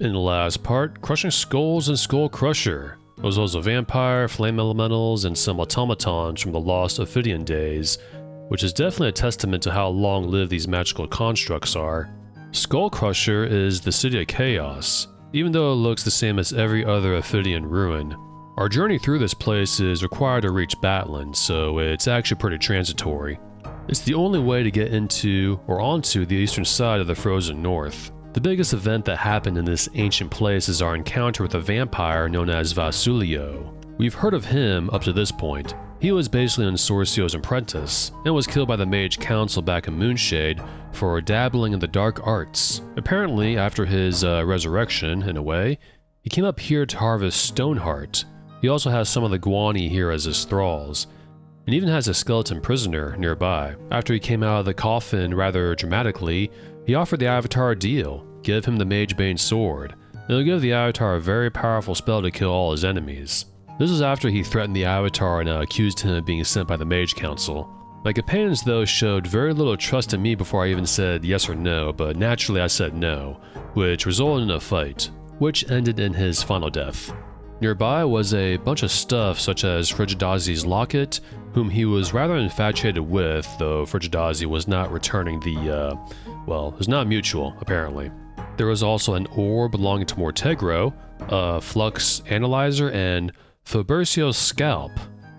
In the last part, crushing skulls and Skull Crusher, as well as a vampire, flame elementals, and some automatons from the lost Ophidian days, which is definitely a testament to how long-lived these magical constructs are. Skull Crusher is the City of Chaos, even though it looks the same as every other Ophidian ruin. Our journey through this place is required to reach Batlin, so it's actually pretty transitory. It's the only way to get into or onto the eastern side of the frozen north. The biggest event that happened in this ancient place is our encounter with a vampire known as Vasulio. We've heard of him up to this point. He was basically Ensorcio's apprentice, and was killed by the Mage Council back in Moonshade for dabbling in the dark arts. Apparently, after his resurrection, in a way, he came up here to harvest Stoneheart. He also has some of the Guani here as his thralls, and even has a skeleton prisoner nearby. After he came out of the coffin rather dramatically, he offered the Avatar a deal: give him the Magebane sword. It'll give the Avatar a very powerful spell to kill all his enemies. This was after he threatened the Avatar and accused him of being sent by the Mage Council. My companions though showed very little trust in me before I even said yes or no, but naturally I said no, which resulted in a fight, which ended in his final death. Nearby was a bunch of stuff such as Frigidazi's locket, whom he was rather infatuated with, though Frigidazi was not returning the, well, it was not mutual, apparently. There was also an orb belonging to Mortegro, a flux analyzer, and Fabercio's scalp.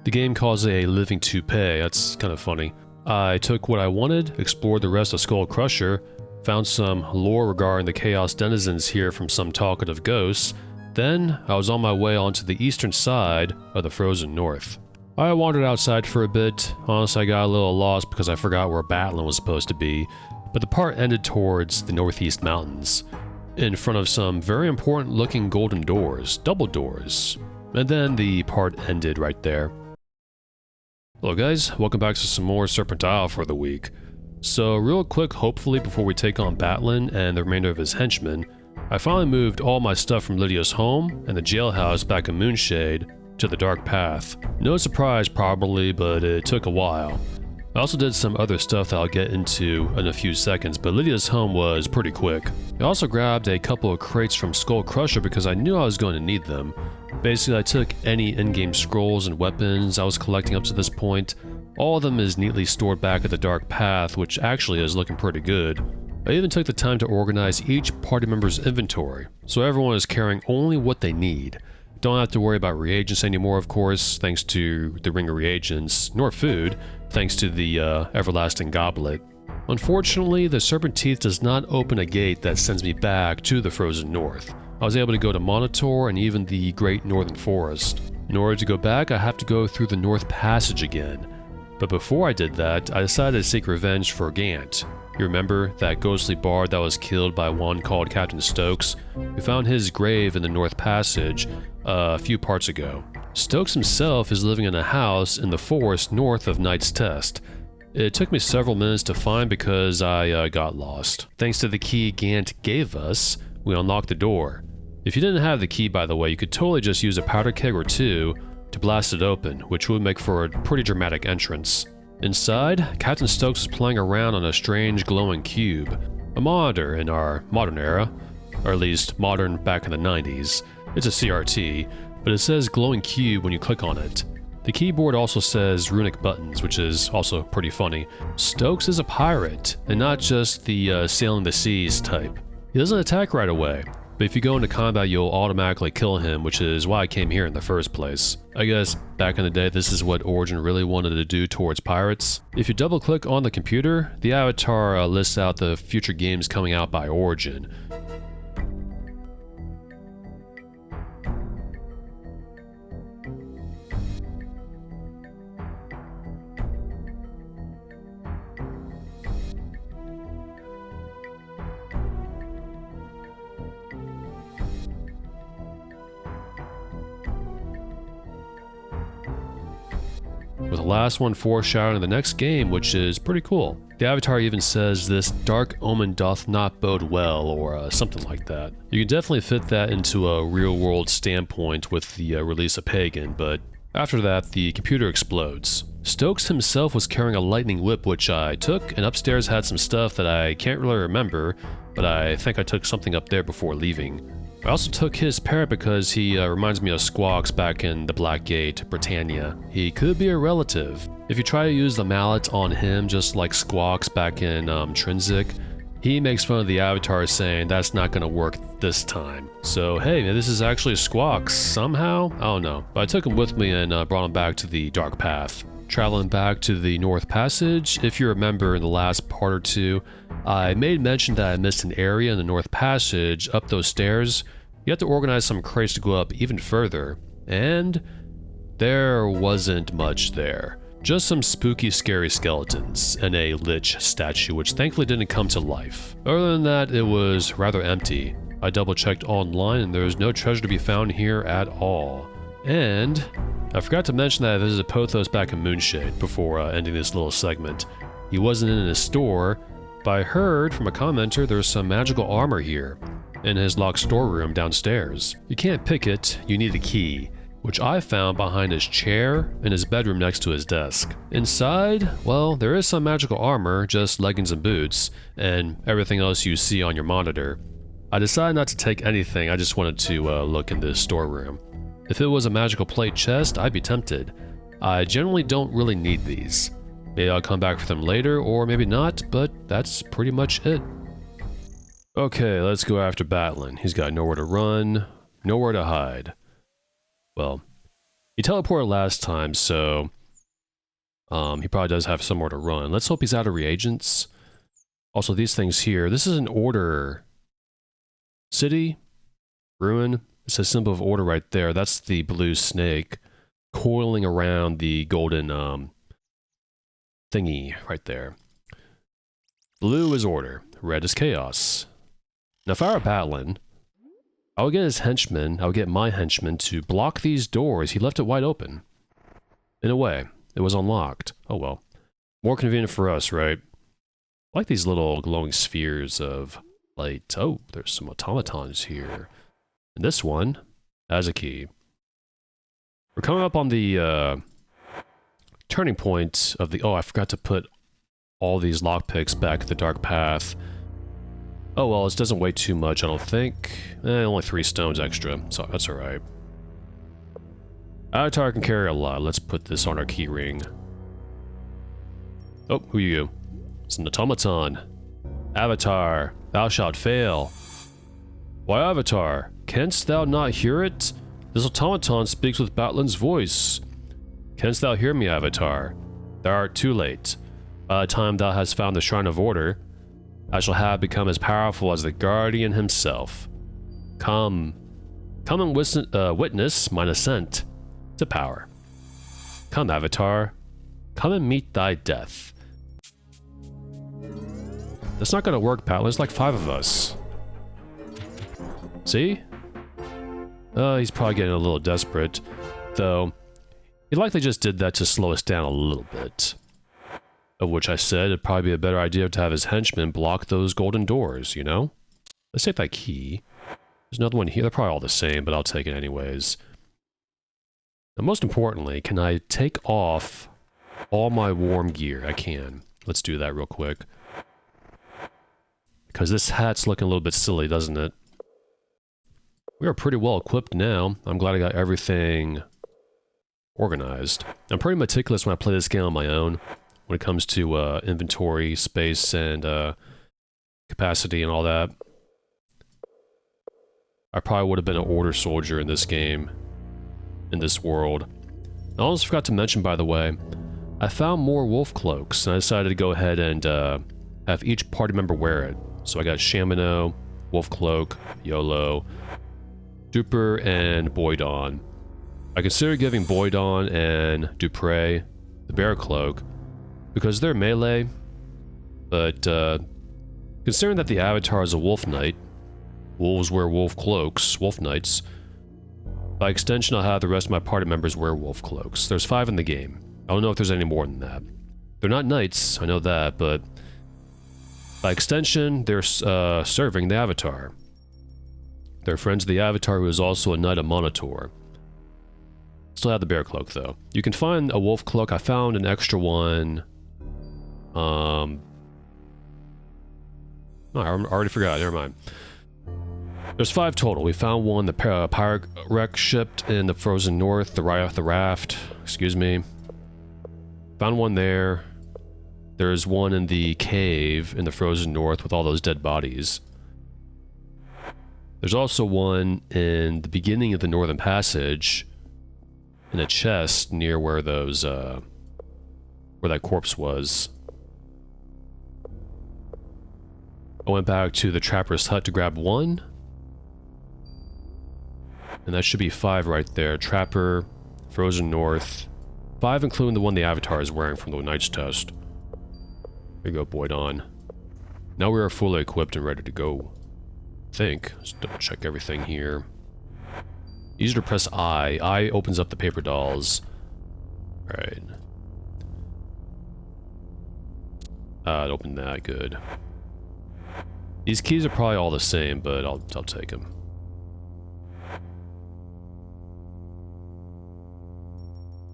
The game calls it a living toupee, that's kind of funny. I took what I wanted, explored the rest of Skull Crusher, found some lore regarding the Chaos denizens here from some talkative ghosts. Then, I was on my way onto the eastern side of the frozen north. I wandered outside for a bit. Honestly, I got a little lost because I forgot where Batlin was supposed to be, but the part ended towards the northeast mountains, in front of some very important looking golden doors, double doors, and then the part ended right there. Hello guys, welcome back to some more Serpent for the week. So real quick, hopefully before we take on Batlin and the remainder of his henchmen, I finally moved all my stuff from Lydia's home and the jailhouse back in Moonshade to the Dark Path. No surprise probably, but it took a while. I also did some other stuff that I'll get into in a few seconds, but Lydia's home was pretty quick. I also grabbed a couple of crates from Skull Crusher because I knew I was going to need them. Basically, I took any in-game scrolls and weapons I was collecting up to this point. All of them is neatly stored back at the Dark Path, which actually is looking pretty good. I even took the time to organize each party member's inventory, so everyone is carrying only what they need. Don't have to worry about reagents anymore, of course, thanks to the Ring of Reagents, nor food, thanks to the Everlasting Goblet. Unfortunately, the Serpent Teeth does not open a gate that sends me back to the Frozen North. I was able to go to Monitor and even the Great Northern Forest. In order to go back, I have to go through the North Passage again. But before I did that, I decided to seek revenge for Gant. You remember that ghostly bard that was killed by one called Captain Stokes? We found his grave in the North Passage a few parts ago. Stokes himself is living in a house in the forest north of Knight's Test. It took me several minutes to find because I got lost. Thanks to the key Gant gave us, we unlocked the door. If you didn't have the key, by the way, you could totally just use a powder keg or two to blast it open, which would make for a pretty dramatic entrance. Inside, Captain Stokes is playing around on a strange glowing cube, a monitor in our modern era, or at least modern back in the 90s. It's a CRT, but it says glowing cube when you click on it. The keyboard also says runic buttons, which is also pretty funny. Stokes is a pirate, and not just the sailing the seas type. He doesn't attack right away, but if you go into combat you'll automatically kill him, which is why I came here in the first place. I guess back in the day this is what Origin really wanted to do towards pirates. If you double click on the computer, the avatar lists out the future games coming out by Origin. With the last one foreshadowing the next game, which is pretty cool. The avatar even says this dark omen doth not bode well, or something like that. You can definitely fit that into a real world standpoint with the release of Pagan, but after that the computer explodes. Stokes himself was carrying a lightning whip, which I took, and upstairs had some stuff that I can't really remember, but I think I took something up there before leaving. I also took his parrot because he reminds me of Squawks back in the Blackgate, Britannia. He could be a relative. If you try to use the mallet on him just like Squawks back in Trinsic, he makes fun of the avatar saying that's not gonna work this time. So hey, man, this is actually Squawks somehow? I don't know. But I took him with me and brought him back to the Dark Path. Traveling back to the North Passage, if you remember in the last part or two, I made mention that I missed an area in the North Passage. Up those stairs, you have to organize some crates to go up even further, and there wasn't much there. Just some spooky, scary skeletons and a lich statue, which thankfully didn't come to life. Other than that, it was rather empty. I double-checked online and there was no treasure to be found here at all. And I forgot to mention that I visited Pothos back in Moonshade before ending this little segment. He wasn't in his store, but I heard from a commenter there's some magical armor here in his locked storeroom downstairs. You can't pick it, you need a key, which I found behind his chair in his bedroom next to his desk. Inside, well, there is some magical armor, just leggings and boots, and everything else you see on your monitor. I decided not to take anything, I just wanted to look in this storeroom. If it was a magical plate chest, I'd be tempted. I generally don't really need these. Maybe I'll come back for them later, or maybe not, but that's pretty much it. Okay, let's go after Batlin. He's got nowhere to run, nowhere to hide. Well, he teleported last time, so he probably does have somewhere to run. Let's hope he's out of reagents. Also, these things here, this is an order. City, ruin. It says symbol of order right there. That's the blue snake coiling around the golden thingy right there. Blue is order, red is chaos. Now if I were Batlin, I would get his henchmen, I would get my henchmen to block these doors. He left it wide open. In a way, it was unlocked. Oh well. More convenient for us, right? I like these little glowing spheres of light. Oh, there's some automatons here. And this one has a key. We're coming up on the turning point of the... Oh, I forgot to put all these lockpicks back at the Dark Path. Oh, well, this doesn't weigh too much, I don't think. Only 3 stones extra, so that's alright. Avatar can carry a lot. Let's put this on our key ring. Oh, who are you? It's an automaton. Avatar, thou shalt fail. Why, Avatar? Canst thou not hear it? This automaton speaks with Batlin's voice. Canst thou hear me, Avatar? Thou art too late. By the time thou hast found the Shrine of Order, I shall have become as powerful as the Guardian himself. Come and witness mine ascent to power. Come, Avatar. Come and meet thy death. That's not gonna work, Batlin. There's like 5 of us. See? He's probably getting a little desperate. Though, he likely just did that to slow us down a little bit. Of which I said it'd probably be a better idea to have his henchmen block those golden doors, you know? Let's take that key. There's another one here. They're probably all the same, but I'll take it anyways. And most importantly, can I take off all my warm gear? I can. Let's do that real quick. Because this hat's looking a little bit silly, doesn't it? We are pretty well equipped now. I'm glad I got everything organized. I'm pretty meticulous when I play this game on my own. When it comes to inventory, space, and capacity and all that. I probably would have been an order soldier in this game. In this world. I almost forgot to mention, by the way, I found more wolf cloaks, and I decided to go ahead and have each party member wear it. So I got Shamino, Wolf Cloak, YOLO, Duper, and Boydon. I consider giving Boydon and Dupre the Bear Cloak, because they're melee, but considering that the Avatar is a Wolf Knight, wolves wear wolf cloaks, Wolf Knights, by extension I'll have the rest of my party members wear wolf cloaks. There's 5 in the game. I don't know if there's any more than that. They're not knights, I know that, but by extension, they're serving the Avatar. They're friends of the Avatar, who is also a Knight of Monitor. Still have the Bear Cloak, though. You can find a Wolf Cloak. I found an extra one. Oh, I already forgot. Never mind. There's 5 total. We found one, the pirate wreck ship in the frozen north, the raft, excuse me. Found one there. There's one in the cave in the frozen north with all those dead bodies. There's also one in the beginning of the northern passage in a chest near where those, where that corpse was. I went back to the trapper's hut to grab one. And that should be 5 right there. Trapper, frozen north. 5 including the one the Avatar is wearing from the Knight's test. There you go, Boyd on. Now we are fully equipped and ready to go. I think. Let's double check everything here. Easier to press I. I opens up the paper dolls. Alright. It opened that, good. These keys are probably all the same, but I'll take them.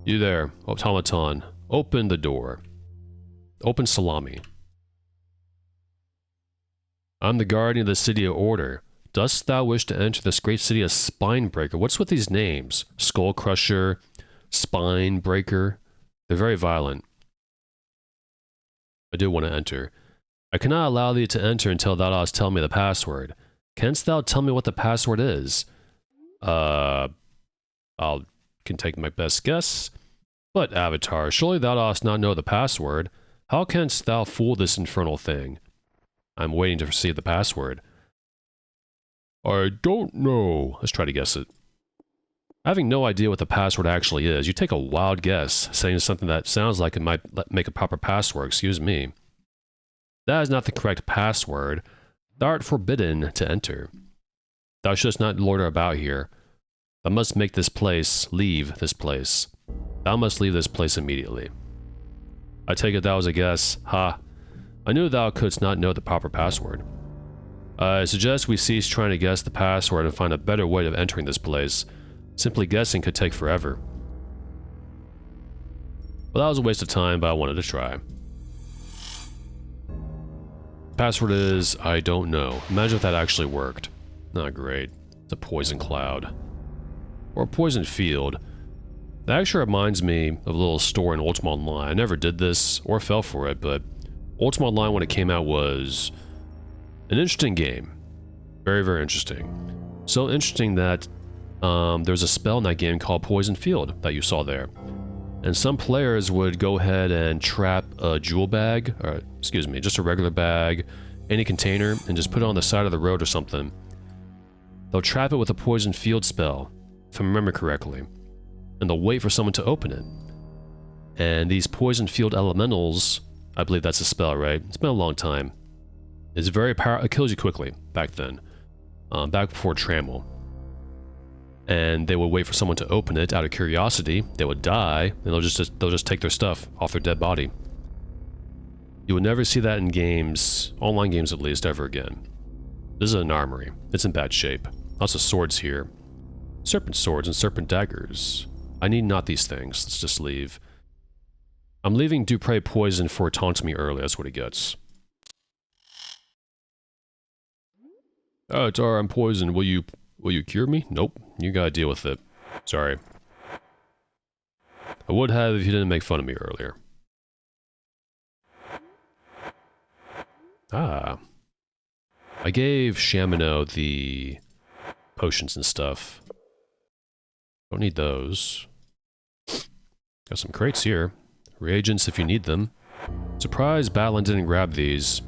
You there, automaton. Open the door. Open salami. I'm the guardian of the city of order. Dost thou wish to enter this great city of Spinebreaker? What's with these names? Skull Crusher, Spinebreaker. They're very violent. I do want to enter. I cannot allow thee to enter until thou dost tell me the password. Canst thou tell me what the password is? Can take my best guess. But, Avatar, surely thou dost not know the password. How canst thou fool this infernal thing? I'm waiting to receive the password. I don't know. Let's try to guess it. Having no idea what the password actually is, you take a wild guess, saying something that sounds like it might make a proper password, excuse me. That is not the correct password. Thou art forbidden to enter. Thou shouldst not loiter about here. Thou must make this place, leave this place. Thou must leave this place immediately. I take it that was a guess. Ha. I knew thou couldst not know the proper password. I suggest we cease trying to guess the password and find a better way of entering this place. Simply guessing could take forever. Well, that was a waste of time, but I wanted to try. Password is, I don't know. Imagine if that actually worked. Not great. It's a poison cloud. Or a poison field. That actually reminds me of a little story in Ultima Online. I never did this, or fell for it, but Ultima Online when it came out was an interesting game. Very, very interesting. So interesting that there's a spell in that game called Poison Field that you saw there. And some players would go ahead and trap a jewel bag, or excuse me, just a regular bag, any container, and just put it on the side of the road or something. They'll trap it with a Poison Field spell, if I remember correctly, and they'll wait for someone to open it. And these Poison Field elementals, I believe that's a spell, right? It's been a long time. It's very powerful. It kills you quickly back then, back before Trammel. And they would wait for someone to open it out of curiosity. They would die, and they'll just take their stuff off their dead body. You would never see that in games, online games at least, ever again. This is an armory. It's in bad shape. Lots of swords here. Serpent swords and serpent daggers. I need not these things. Let's just leave. I'm leaving Dupre poison for taunting me early. That's what he gets. Oh, Tara, I'm poisoned. Will you cure me? Nope. You gotta deal with it. Sorry. I would have if you didn't make fun of me earlier. Ah. I gave Shamino the potions and stuff. Don't need those. Got some crates here. Reagents if you need them. Surprised Batlin didn't grab these.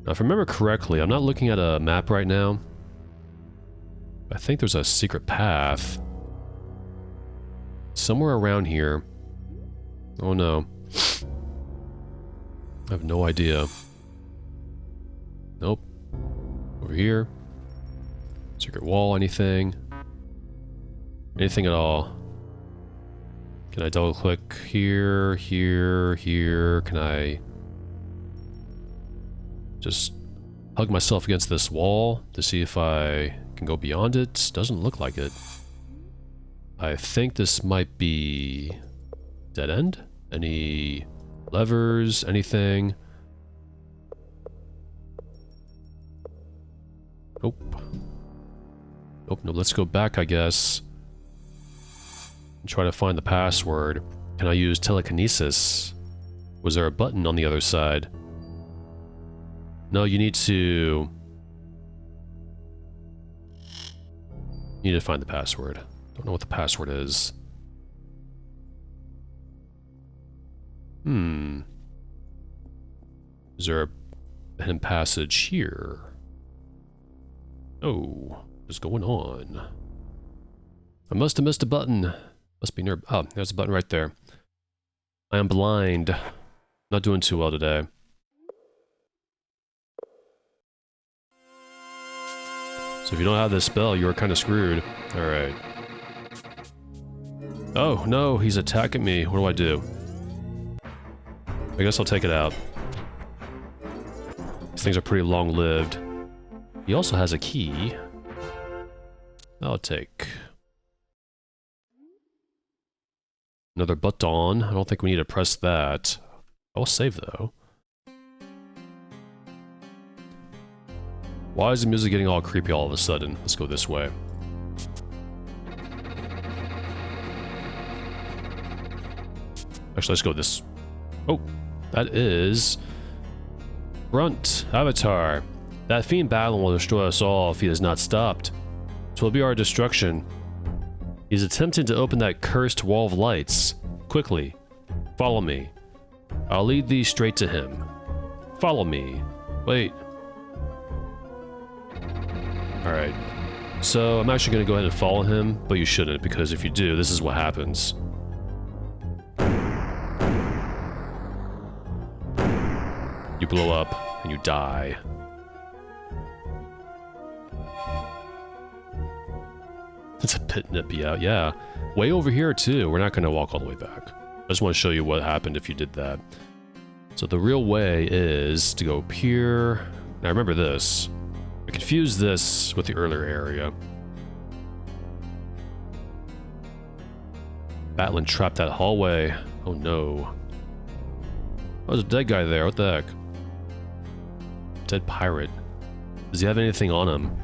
Now, if I remember correctly, I'm not looking at a map right now. I think there's a secret path. Somewhere around here. Oh no. I have no idea. Nope. Over here. Secret wall, anything. Anything at all. Can I double click here, here, here? Can I just hug myself against this wall to see if I can go beyond it? Doesn't look like it. I think this might be dead end. Any levers, anything? Nope. Nope, no, let's go back, I guess. And try to find the password. Can I use telekinesis? Was there a button on the other side? No, you need to... You need to find the password. Don't know what the password is. Is there a hidden passage here? Oh, what's going on? I must have missed a button. Must be near... Oh, there's a button right there. I am blind. Not doing too well today. So if you don't have this spell, you are kind of screwed. Alright. Oh, no, he's attacking me. What do I do? I guess I'll take it out. These things are pretty long-lived. He also has a key. I'll take... Another button. I don't think we need to press that. I'll save, though. Why is the music getting all creepy all of a sudden? Let's go this way. Actually, let's go this... Oh, that is... Brunt, Avatar. That fiend Batlin will destroy us all if he is not stopped. It will be our destruction. He's attempting to open that cursed wall of lights. Quickly. Follow me. I'll lead thee straight to him. Follow me. Wait. Alright. So, I'm actually going to go ahead and follow him, but you shouldn't, because if you do, this is what happens. You blow up, and you die. It's a bit nippy out, yeah. Way over here, too. We're not going to walk all the way back. I just want to show you what happened if you did that. So the real way is to go up here. Now remember this. I confused this with the earlier area. Batlin trapped that hallway. Oh no. Oh, there's a dead guy there. What the heck? Dead pirate. Does he have anything on him?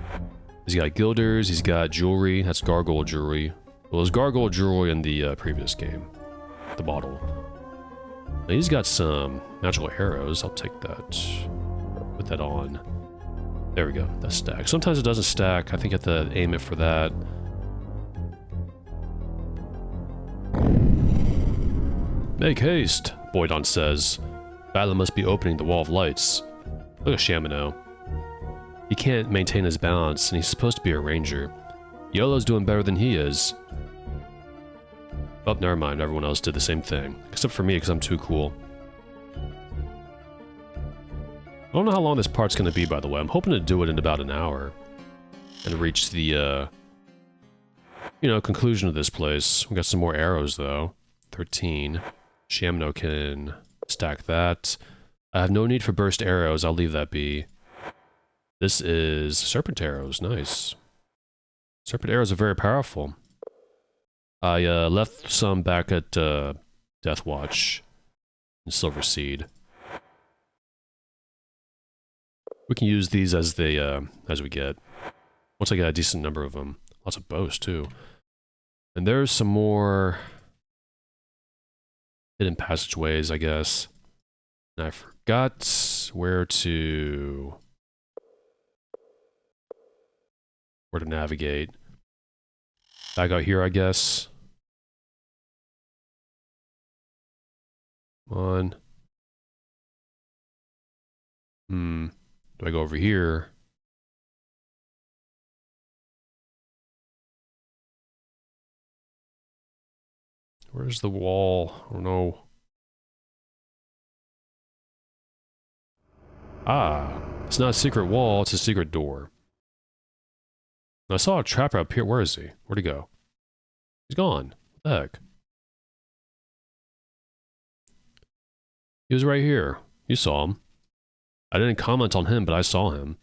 He's got guilders, he's got jewelry. That's gargoyle jewelry. Well, there's gargoyle jewelry in the previous game. The bottle. Now, he's got some magical arrows. I'll take that. Put that on. There we go. That stacks. Sometimes it doesn't stack. I think you have to aim it for that. Make haste, Boydon says. Batlin must be opening the wall of lights. Look at Shamino. He can't maintain his balance, and he's supposed to be a ranger. Yolo's doing better than he is. Oh, never mind. Everyone else did the same thing. Except for me, because I'm too cool. I don't know how long this part's going to be, by the way. I'm hoping to do it in about an hour. And reach the, you know, conclusion of this place. We got some more arrows, though. 13. Shamino can stack that. I have no need for burst arrows. I'll leave that be. This is Serpent arrows. Nice. Serpent arrows are very powerful. I left some back at Deathwatch and Silver Seed. We can use these as they as we get. Once I get a decent number of them. Lots of bows too. And there's some more hidden passageways, I guess. And I forgot where to navigate. Back out here, I guess. Come on. Do I go over here? Where's the wall? Oh no. Ah, it's not a secret wall, it's a secret door. I saw a trapper up here. Where is he? Where'd he go? He's gone. What the heck? He was right here. You saw him. I didn't comment on him, but I saw him.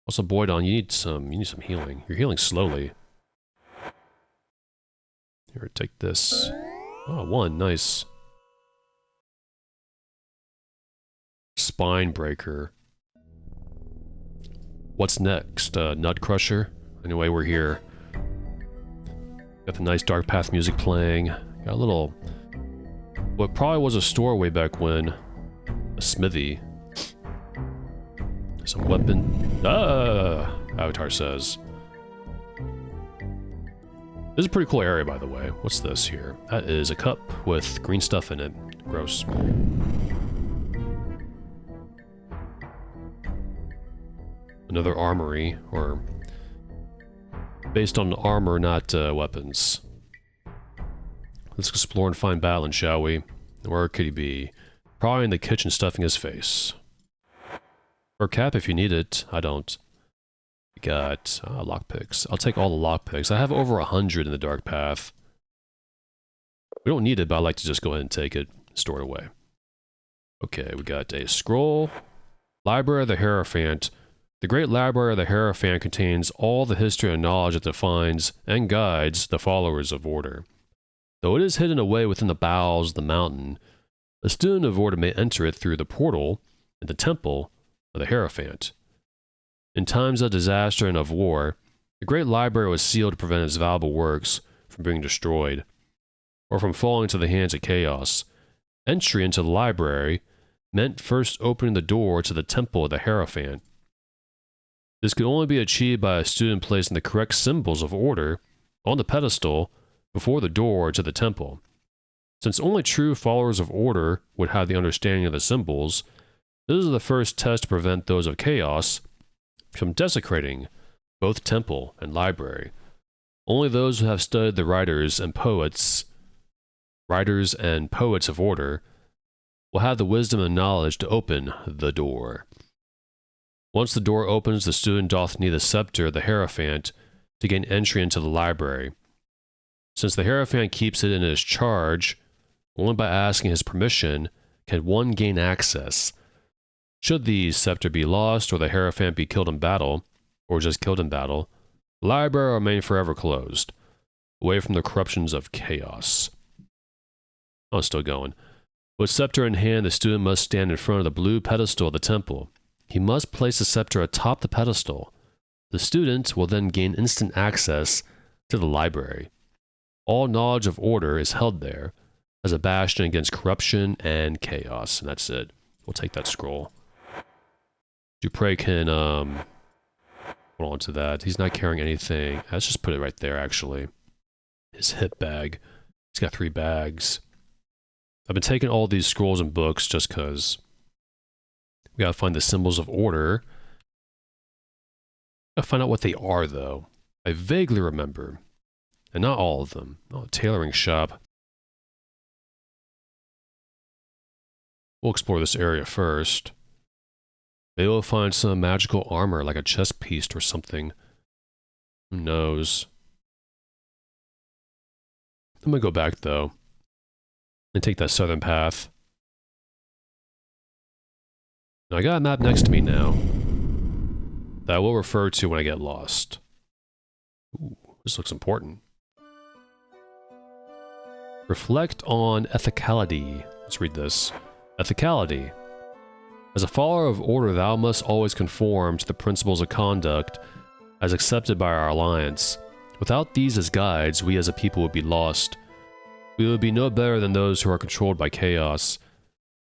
Also, Boydon, you need some healing. You're healing slowly. Here, take this. Oh, one, nice. Spinebreaker. What's next? Nut Crusher? Anyway, we're here. Got the nice Dark Path music playing. Got a little... what probably was a store way back when. A smithy. Some weapon. Ah! Avatar says. This is a pretty cool area, by the way. What's this here? That is a cup with green stuff in it. Gross. Another armory, or... based on armor, not weapons. Let's explore and find Batlin, shall we? Where could he be? Probably in the kitchen stuffing his face. Or cap if you need it. I don't. We got lockpicks. I'll take all the lockpicks. I have over 100 in the Dark Path. We don't need it, but I like to just go ahead and take it, store it away. Okay, we got a scroll. Library of the Hierophant. The Great Library of the Hierophant contains all the history and knowledge that defines and guides the followers of Order. Though it is hidden away within the bowels of the mountain, a student of Order may enter it through the portal in the Temple of the Hierophant. In times of disaster and of war, the Great Library was sealed to prevent its valuable works from being destroyed, or from falling into the hands of chaos. Entry into the library meant first opening the door to the Temple of the Hierophant. This could only be achieved by a student placing the correct symbols of Order on the pedestal before the door to the temple. Since only true followers of Order would have the understanding of the symbols, this is the first test to prevent those of chaos from desecrating both temple and library. Only those who have studied the writers and poets of Order will have the wisdom and knowledge to open the door. Once the door opens, the student doth need the scepter of the Hierophant to gain entry into the library. Since the Hierophant keeps it in his charge, only by asking his permission can one gain access. Should the scepter be lost, or the Hierophant be killed in battle, or just killed in battle, the library will remain forever closed, away from the corruptions of chaos. Oh, it's still going. With scepter in hand, the student must stand in front of the blue pedestal of the temple. He must place the scepter atop the pedestal. The student will then gain instant access to the library. All knowledge of Order is held there as a bastion against corruption and chaos. And that's it. We'll take that scroll. Dupre can, hold on to that. He's not carrying anything. Let's just put it right there, actually. His hip bag. He's got 3 bags. I've been taking all these scrolls and books just because we gotta find the symbols of Order. Gotta find out what they are, though. I vaguely remember. And not all of them. Oh, tailoring shop. We'll explore this area first. Maybe we'll find some magical armor, like a chest piece or something. Who knows? I'm gonna go back, though, and take that southern path. Now, I got a map next to me now that I will refer to when I get lost. Ooh, this looks important. Reflect on ethicality. Let's read this. Ethicality. As a follower of Order, thou must always conform to the principles of conduct as accepted by our alliance. Without these as guides, we as a people would be lost. We would be no better than those who are controlled by chaos.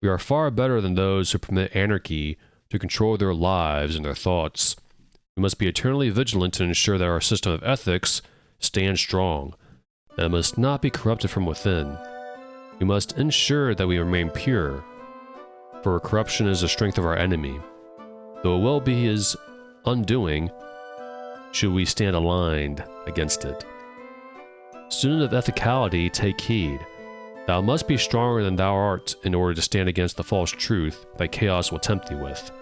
We are far better than those who permit anarchy to control their lives and their thoughts. We must be eternally vigilant to ensure that our system of ethics stands strong, that it must not be corrupted from within. We must ensure that we remain pure, for corruption is the strength of our enemy. Though it will be his undoing, should we stand aligned against it. Student of ethicality, take heed. Thou must be stronger than thou art in order to stand against the false truth that chaos will tempt thee with.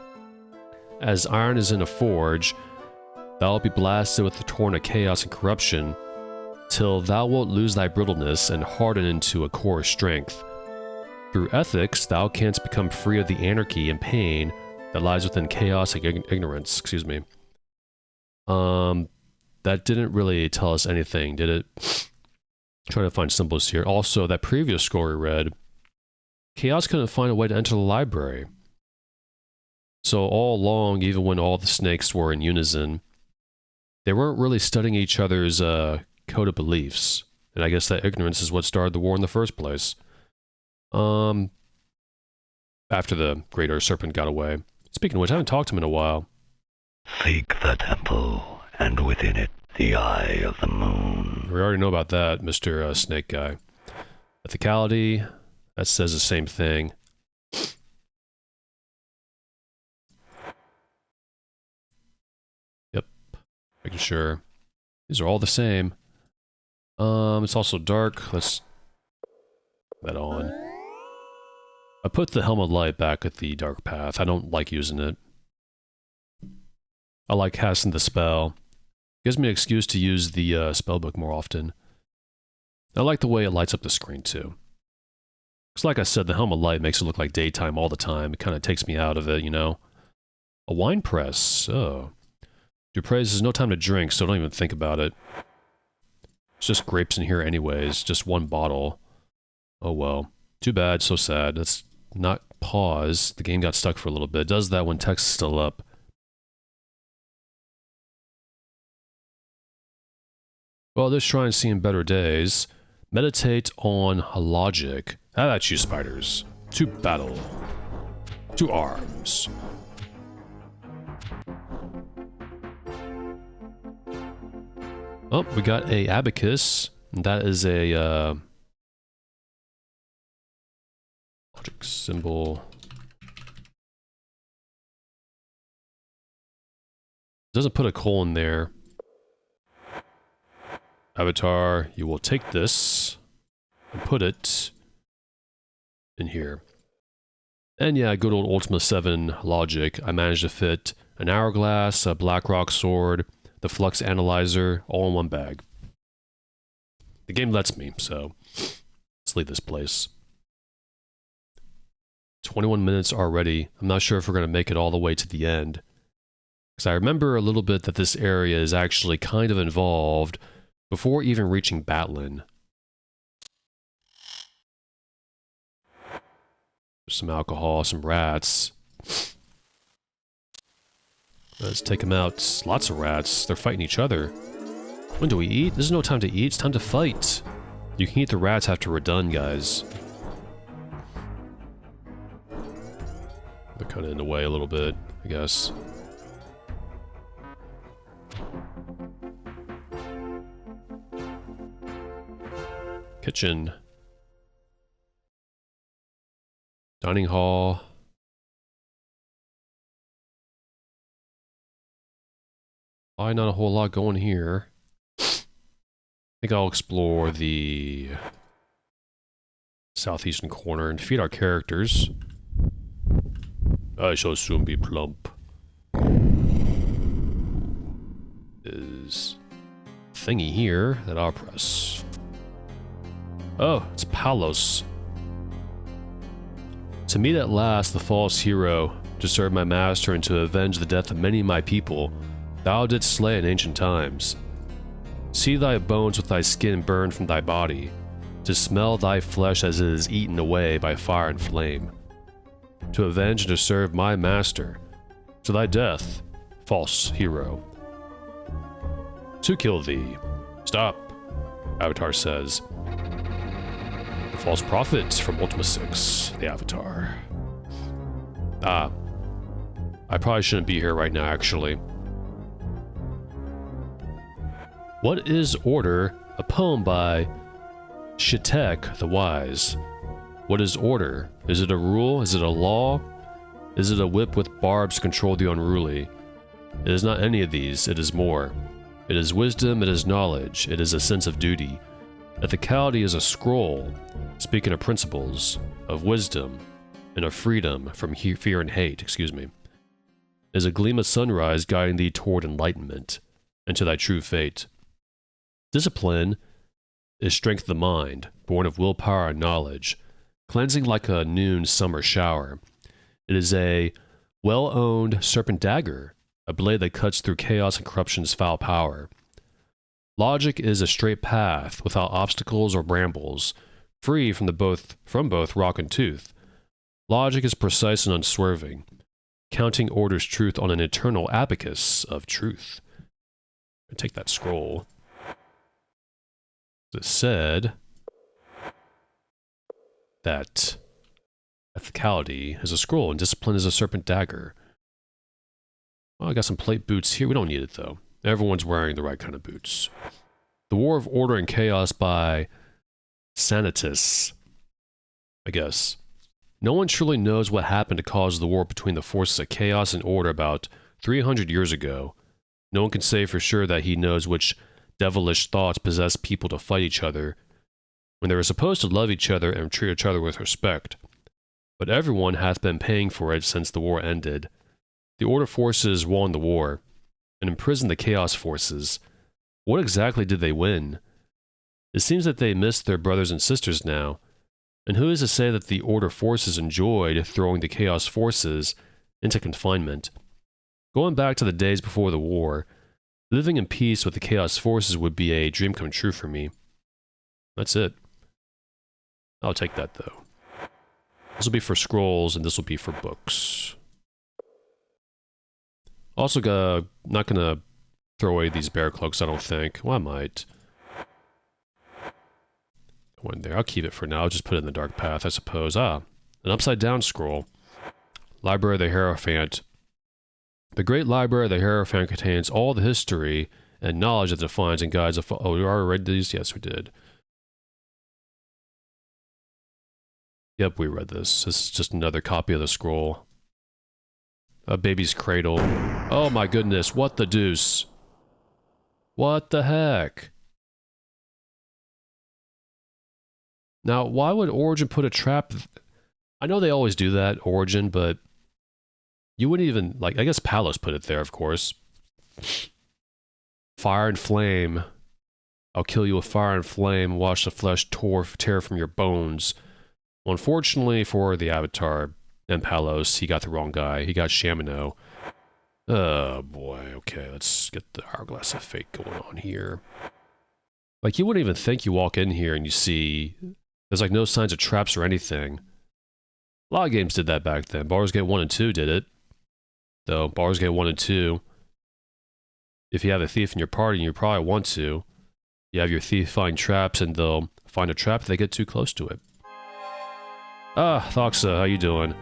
As iron is in a forge, thou wilt be blasted with the torrent of chaos and corruption, till thou wilt lose thy brittleness and harden into a core strength. Through ethics, thou canst become free of the anarchy and pain that lies within chaos and ignorance. Excuse me. That didn't really tell us anything, did it? Trying to find symbols here. Also, that previous scroll we read, chaos couldn't find a way to enter the library. So all along, even when all the snakes were in unison, they weren't really studying each other's code of beliefs. And I guess that ignorance is what started the war in the first place. After the greater Serpent got away. Speaking of which, I haven't talked to him in a while. Seek the temple, and within it the eye of the moon. We already know about that, Mr. Snake Guy. Ethicality, that says the same thing. Yep, making sure. These are all the same. It's also dark. Let's put that on. I put the Helm of Light back at the dark path. I don't like using it. I like casting the spell. Gives me an excuse to use the spellbook more often. I like the way it lights up the screen too. Because like I said, the Helm of Light makes it look like daytime all the time. It kind of takes me out of it, you know? A wine press. Oh. Dupre's is no time to drink, so don't even think about it. It's just grapes in here anyways. Just one bottle. Oh well. Too bad, so sad. Let's not pause. The game got stuck for a little bit. It does that when text is still up. Well, this shrine's seen better days. Meditate on logic. How about you, spiders? To battle. To arms. Oh, we got a abacus. That is a logic symbol. Doesn't put a colon there. Avatar, you will take this and put it in here. And yeah, good old Ultima VII logic. I managed to fit an hourglass, a Blackrock sword, the flux analyzer, all in one bag. The game lets me, so let's leave this place. 21 minutes already. I'm not sure if we're going to make it all the way to the end. Because I remember a little bit that this area is actually kind of involved before even reaching Batlin. Some alcohol, some rats. Let's take them out. Lots of rats. They're fighting each other. When do we eat? There's no time to eat. It's time to fight. You can eat the rats after we're done, guys. They're kind of in the way a little bit, I guess. Kitchen. Dining hall. Probably not a whole lot going here. I think I'll explore the southeastern corner and defeat our characters. I shall soon be plump. Is thingy here that I'll press. Oh, it's Palos. To meet at last the false hero, to serve my master and to avenge the death of many of my people, thou didst slay in ancient times. See thy bones with thy skin burned from thy body, to smell thy flesh as it is eaten away by fire and flame. To avenge and to serve my master, to thy death, false hero. To kill thee. Stop, Avatar says. The false prophet from Ultima VI, the Avatar. Ah. I probably shouldn't be here right now, actually. What is Order? A poem by Shitek the Wise. What is order? Is it a rule? Is it a law? Is it a whip with barbs to control the unruly? It is not any of these, it is more. It is wisdom, it is knowledge, it is a sense of duty. Ethicality is a scroll, speaking of principles, of wisdom, and of freedom from fear and hate, It is a gleam of sunrise guiding thee toward enlightenment, and to thy true fate. Discipline is strength of the mind, born of willpower and knowledge, cleansing like a noon summer shower. It is a well-owned serpent dagger, a blade that cuts through chaos and corruption's foul power. Logic is a straight path, without obstacles or brambles, free from both rock and tooth. Logic is precise and unswerving. Counting orders truth on an eternal abacus of truth. Take that scroll. It said that ethicality is a scroll and discipline is a serpent dagger. Well, I got some plate boots here. We don't need it, though. Everyone's wearing the right kind of boots. The War of Order and Chaos by Sanitus, I guess. No one truly knows what happened to cause the war between the forces of chaos and order about 300 years ago. No one can say for sure that he knows which devilish thoughts possess people to fight each other, when they were supposed to love each other and treat each other with respect. But everyone hath been paying for it since the war ended. The order forces won the war, and imprisoned the chaos forces. What exactly did they win? It seems that they miss their brothers and sisters now. And who is to say that the order forces enjoyed throwing the chaos forces into confinement? Going back to the days before the war, living in peace with the chaos forces would be a dream come true for me. That's it. I'll take that, though. This will be for scrolls, and this will be for books. Also, not gonna throw away these bear cloaks, I don't think. Well, I might. One there. I'll keep it for now. I'll just put it in the dark path, I suppose. Ah, an upside-down scroll. Library of the Hierophant. The Great Library of the Hierophant contains all the history and knowledge that defines and guides a... Oh, we already read these? Yes, we did. Yep, we read this. This is just another copy of the scroll. A baby's cradle. Oh my goodness, what the deuce? What the heck? Now, why would Origin put a trap... I know they always do that, Origin, but... You wouldn't even... Like, I guess Palos put it there, of course. Fire and flame. I'll kill you with fire and flame, wash the flesh tear from your bones. Well, unfortunately for the Avatar and Palos, he got the wrong guy. He got Shamino. Oh, boy. Okay, let's get the Hourglass of Fate going on here. Like, you wouldn't even think you walk in here and you see... There's like no signs of traps or anything. A lot of games did that back then. Baldur's Gate 1 and 2 did it. Though, Baldur's Gate 1 and 2, if you have a thief in your party, and you probably want to, you have your thief find traps and they'll find a trap if they get too close to it. Ah, Thoxa, how you doing?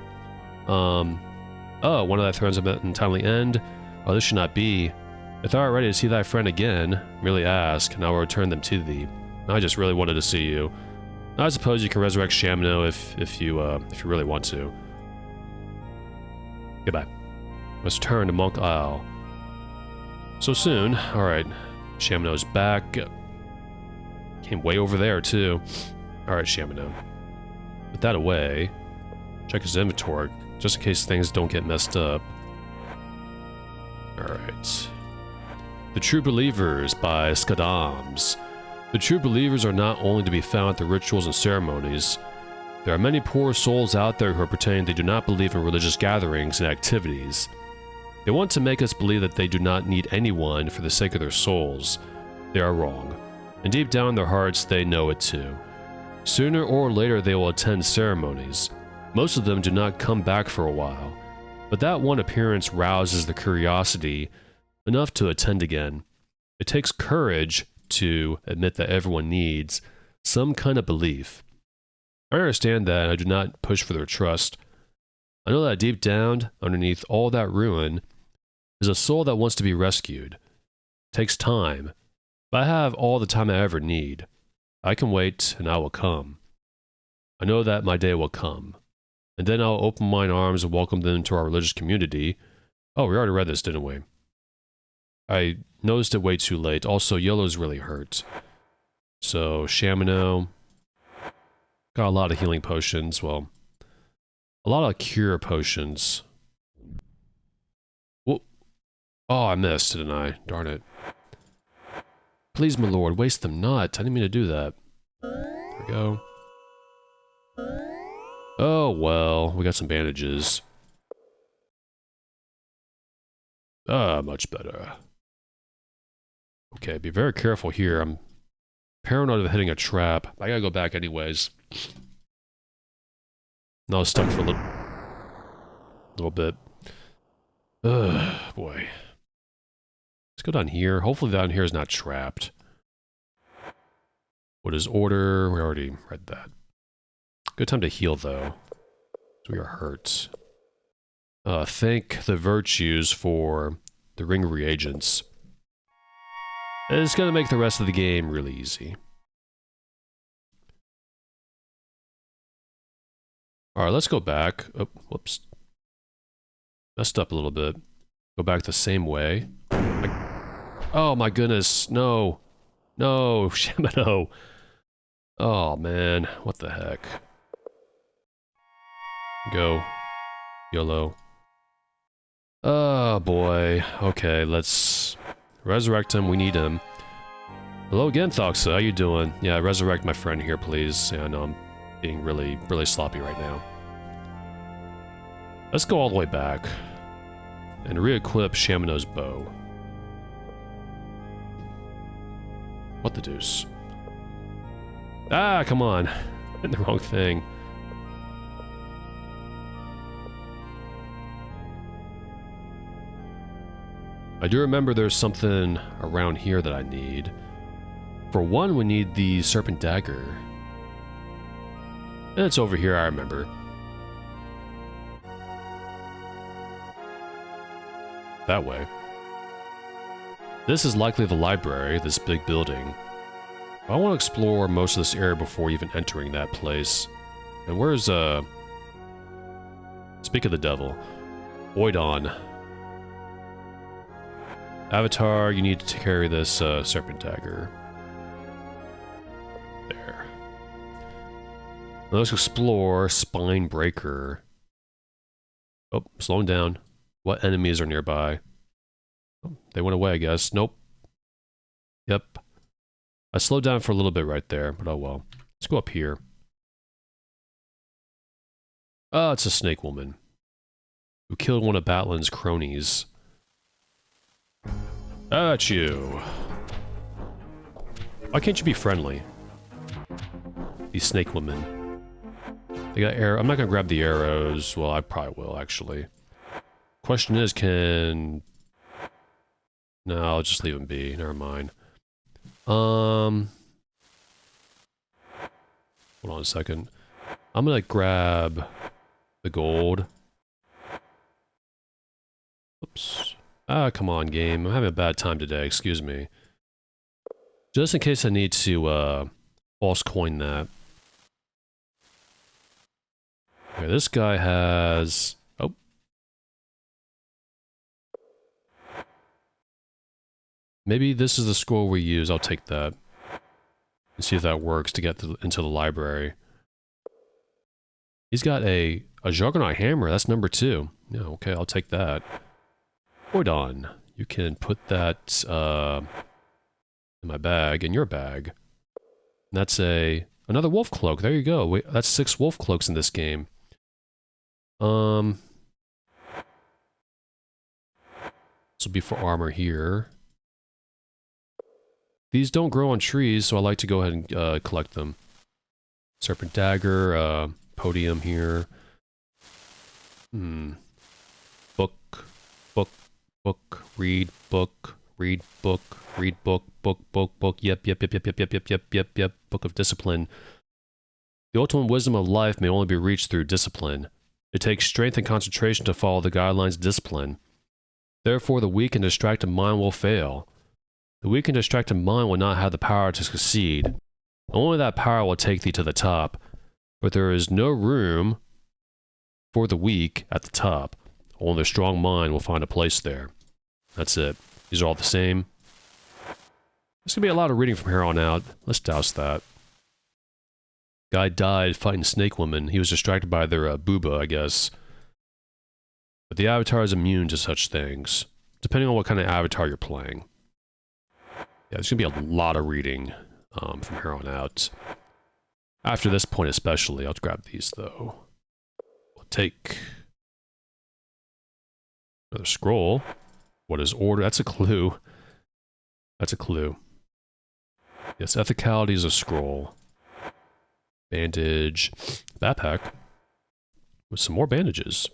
Oh, one of thy threads of an untimely end? Oh, this should not be. If thou art ready to see thy friend again, merely ask, and I will return them to thee. I just really wanted to see you. I suppose you can resurrect Shamino if you really want to. Goodbye. Let's turn to Monk Isle. So soon. Alright. Shamino's back. Came way over there, too. Alright, Shamino. Put that away. Check his inventory, just in case things don't get messed up. Alright. The True Believers by Skadams. The true believers are not only to be found at the rituals and ceremonies. There are many poor souls out there who are pretending they do not believe in religious gatherings and activities. They want to make us believe that they do not need anyone for the sake of their souls. They are wrong. And deep down in their hearts, they know it too. Sooner or later, they will attend ceremonies. Most of them do not come back for a while. But that one appearance rouses the curiosity enough to attend again. It takes courage to admit that everyone needs some kind of belief. I understand that, and I do not push for their trust. I know that deep down, underneath all that ruin, is a soul that wants to be rescued. It takes time, but I have all the time I ever need. I can wait, and I will come. I know that my day will come, and then I'll open mine arms and welcome them to our religious community. Oh, we already read this, didn't we? I noticed it way too late. Also, Yellow's really hurt. So, Shamino. Got a lot of healing potions. Well, a lot of cure potions. Whoa. Oh, I missed, didn't I? Darn it. Please, my lord, waste them not. I didn't mean to do that. There we go. Oh, well, we got some bandages. Ah, much better. Okay, be very careful here. I'm paranoid of hitting a trap. I gotta go back anyways. No, I was stuck for a little bit. Ugh, boy. Let's go down here. Hopefully down here is not trapped. What is order? We already read that. Good time to heal, though. We are hurt. Thank the virtues for the ring reagents. It's gonna make the rest of the game really easy. Alright, let's go back. Oh, whoops. Messed up a little bit. Go back the same way. Oh my goodness, no. No, Shamino. Oh man, what the heck. Go. YOLO. Oh boy. Okay, let's resurrect him. We need him. Hello again, Thoxa. How you doing? Yeah, resurrect my friend here, please. Yeah, I know I'm being really sloppy right now. Let's go all the way back and re-equip Shamino's bow. What the deuce? Ah, come on. Did the wrong thing. I do remember there's something around here that I need. For one, we need the Serpent dagger. And it's over here, I remember. That way. This is likely the library, this big building. I want to explore most of this area before even entering that place. And where's, Speak of the devil. Voidon. Avatar, you need to carry this, Serpent dagger. There. Now let's explore Spinebreaker. Oh, slowing down. What enemies are nearby? Oh, they went away, I guess. Nope. Yep. I slowed down for a little bit right there, but oh well. Let's go up here. Oh, it's a snake woman. Who killed one of Batlin's cronies. At you. Why can't you be friendly? These snake women. They got arrow. I'm not gonna grab the arrows. Well, I probably will, actually. Question is, can... No, I'll just leave them be. Never mind. Hold on a second. I'm gonna grab the gold. Oops. Ah, come on, game. I'm having a bad time today. Excuse me. Just in case I need to, false coin that. Okay, this guy has... Oh. Maybe this is the scroll we use. I'll take that. And see if that works to get into the library. He's got a Juggernaut hammer. That's number 2. Yeah, okay, I'll take that. Voidon, you can put that in my bag, in your bag. And that's another wolf cloak. There you go. Wait, that's 6 wolf cloaks in this game. This will be for armor here. These don't grow on trees, so I like to go ahead and collect them. Serpent dagger, podium here. Book, read book, read book, read book, book, yep, book of discipline. The ultimate wisdom of life may only be reached through discipline. It takes strength and concentration to follow the guidelines of discipline. Therefore, the weak and distracted mind will fail. The weak and distracted mind will not have the power to succeed. Only that power will take thee to the top. But there is no room for the weak at the top. Only the strong mind will find a place there. That's it. These are all the same. There's gonna be a lot of reading from here on out. Let's douse that. Guy died fighting Snake Woman. He was distracted by their booba, I guess. But the avatar is immune to such things, depending on what kind of avatar you're playing. Yeah, there's gonna be a lot of reading from here on out. After this point especially, I'll grab these though. We'll take another scroll. What is order? That's a clue. That's a clue. Yes, ethicality is a scroll. Bandage. Backpack. With some more bandages.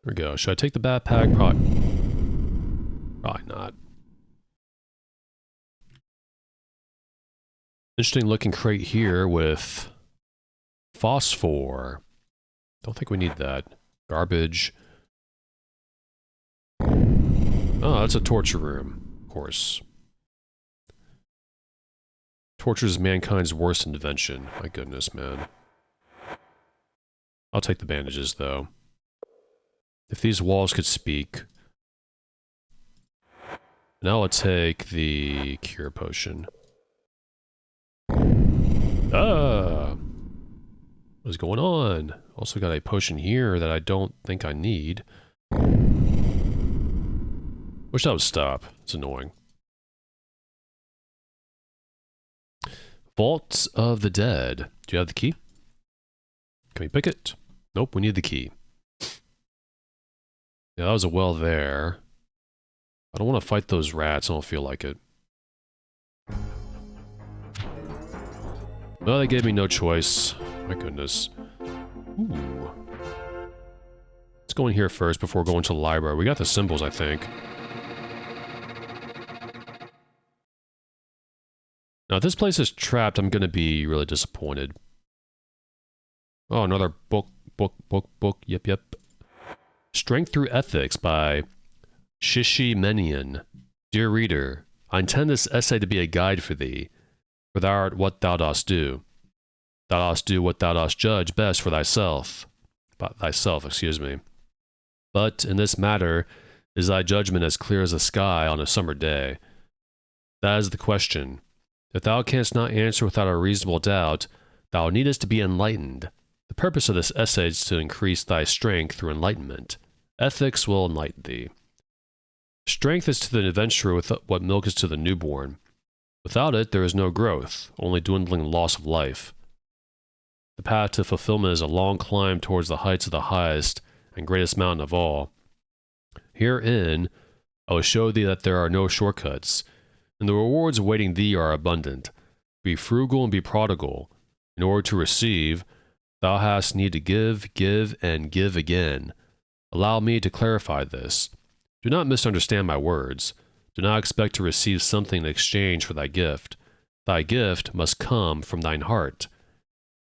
we go. Should I take the backpack? Probably not. Interesting looking crate here with phosphor. Don't think we need that. Garbage. Oh, that's a torture room, of course. Torture is mankind's worst invention. My goodness, man. I'll take the bandages, though. If these walls could speak. Now I'll take the cure potion. Ah! What is going on? Also got a potion here that I don't think I need. Wish that would stop. It's annoying. Vault of the Dead. Do you have the key? Can we pick it? Nope, we need the key. Yeah, that was a well there. I don't want to fight those rats. I don't feel like it. No, they gave me no choice. My goodness. Ooh. Let's go in here first before going to the library. We got the symbols, I think. Now, if this place is trapped, I'm going to be really disappointed. Oh, another book. Yep. Strength Through Ethics by Shishi Menian. Dear reader, I intend this essay to be a guide for thee, for thou art what thou dost do. Thou dost do what thou dost judge best for thyself. Excuse me. But in this matter is thy judgment as clear as the sky on a summer day. That is the question. If thou canst not answer without a reasonable doubt, thou needest to be enlightened. The purpose of this essay is to increase thy strength through enlightenment. Ethics will enlighten thee. Strength is to the adventurer what milk is to the newborn. Without it, there is no growth, only dwindling loss of life. The path to fulfillment is a long climb towards the heights of the highest and greatest mountain of all. Herein, I will show thee that there are no shortcuts, and the rewards awaiting thee are abundant. Be frugal and be prodigal. In order to receive, thou hast need to give, and give again. Allow me to clarify this. Do not misunderstand my words. Do not expect to receive something in exchange for thy gift. Thy gift must come from thine heart.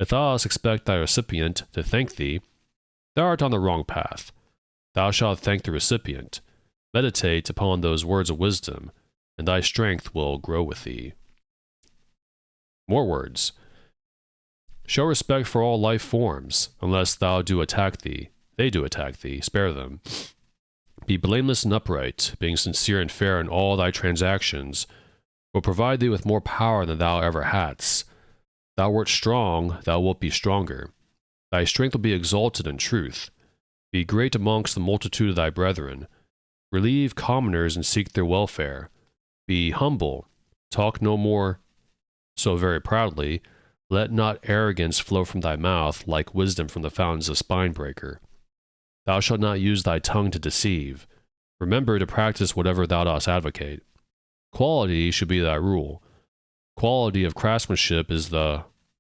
If thou expect thy recipient to thank thee, thou art on the wrong path. Thou shalt thank the recipient. Meditate upon those words of wisdom, and thy strength will grow with thee. More words. Show respect for all life forms, unless thou do attack thee. They do attack thee, spare them. Be blameless and upright, being sincere and fair in all thy transactions, will provide thee with more power than thou ever hadst. Thou wert strong, thou wilt be stronger. Thy strength will be exalted in truth. Be great amongst the multitude of thy brethren. Relieve commoners and seek their welfare. Be humble. Talk no more so very proudly. Let not arrogance flow from thy mouth like wisdom from the fountains of Spinebreaker. Thou shalt not use thy tongue to deceive. Remember to practice whatever thou dost advocate. Quality should be thy rule. Quality of craftsmanship is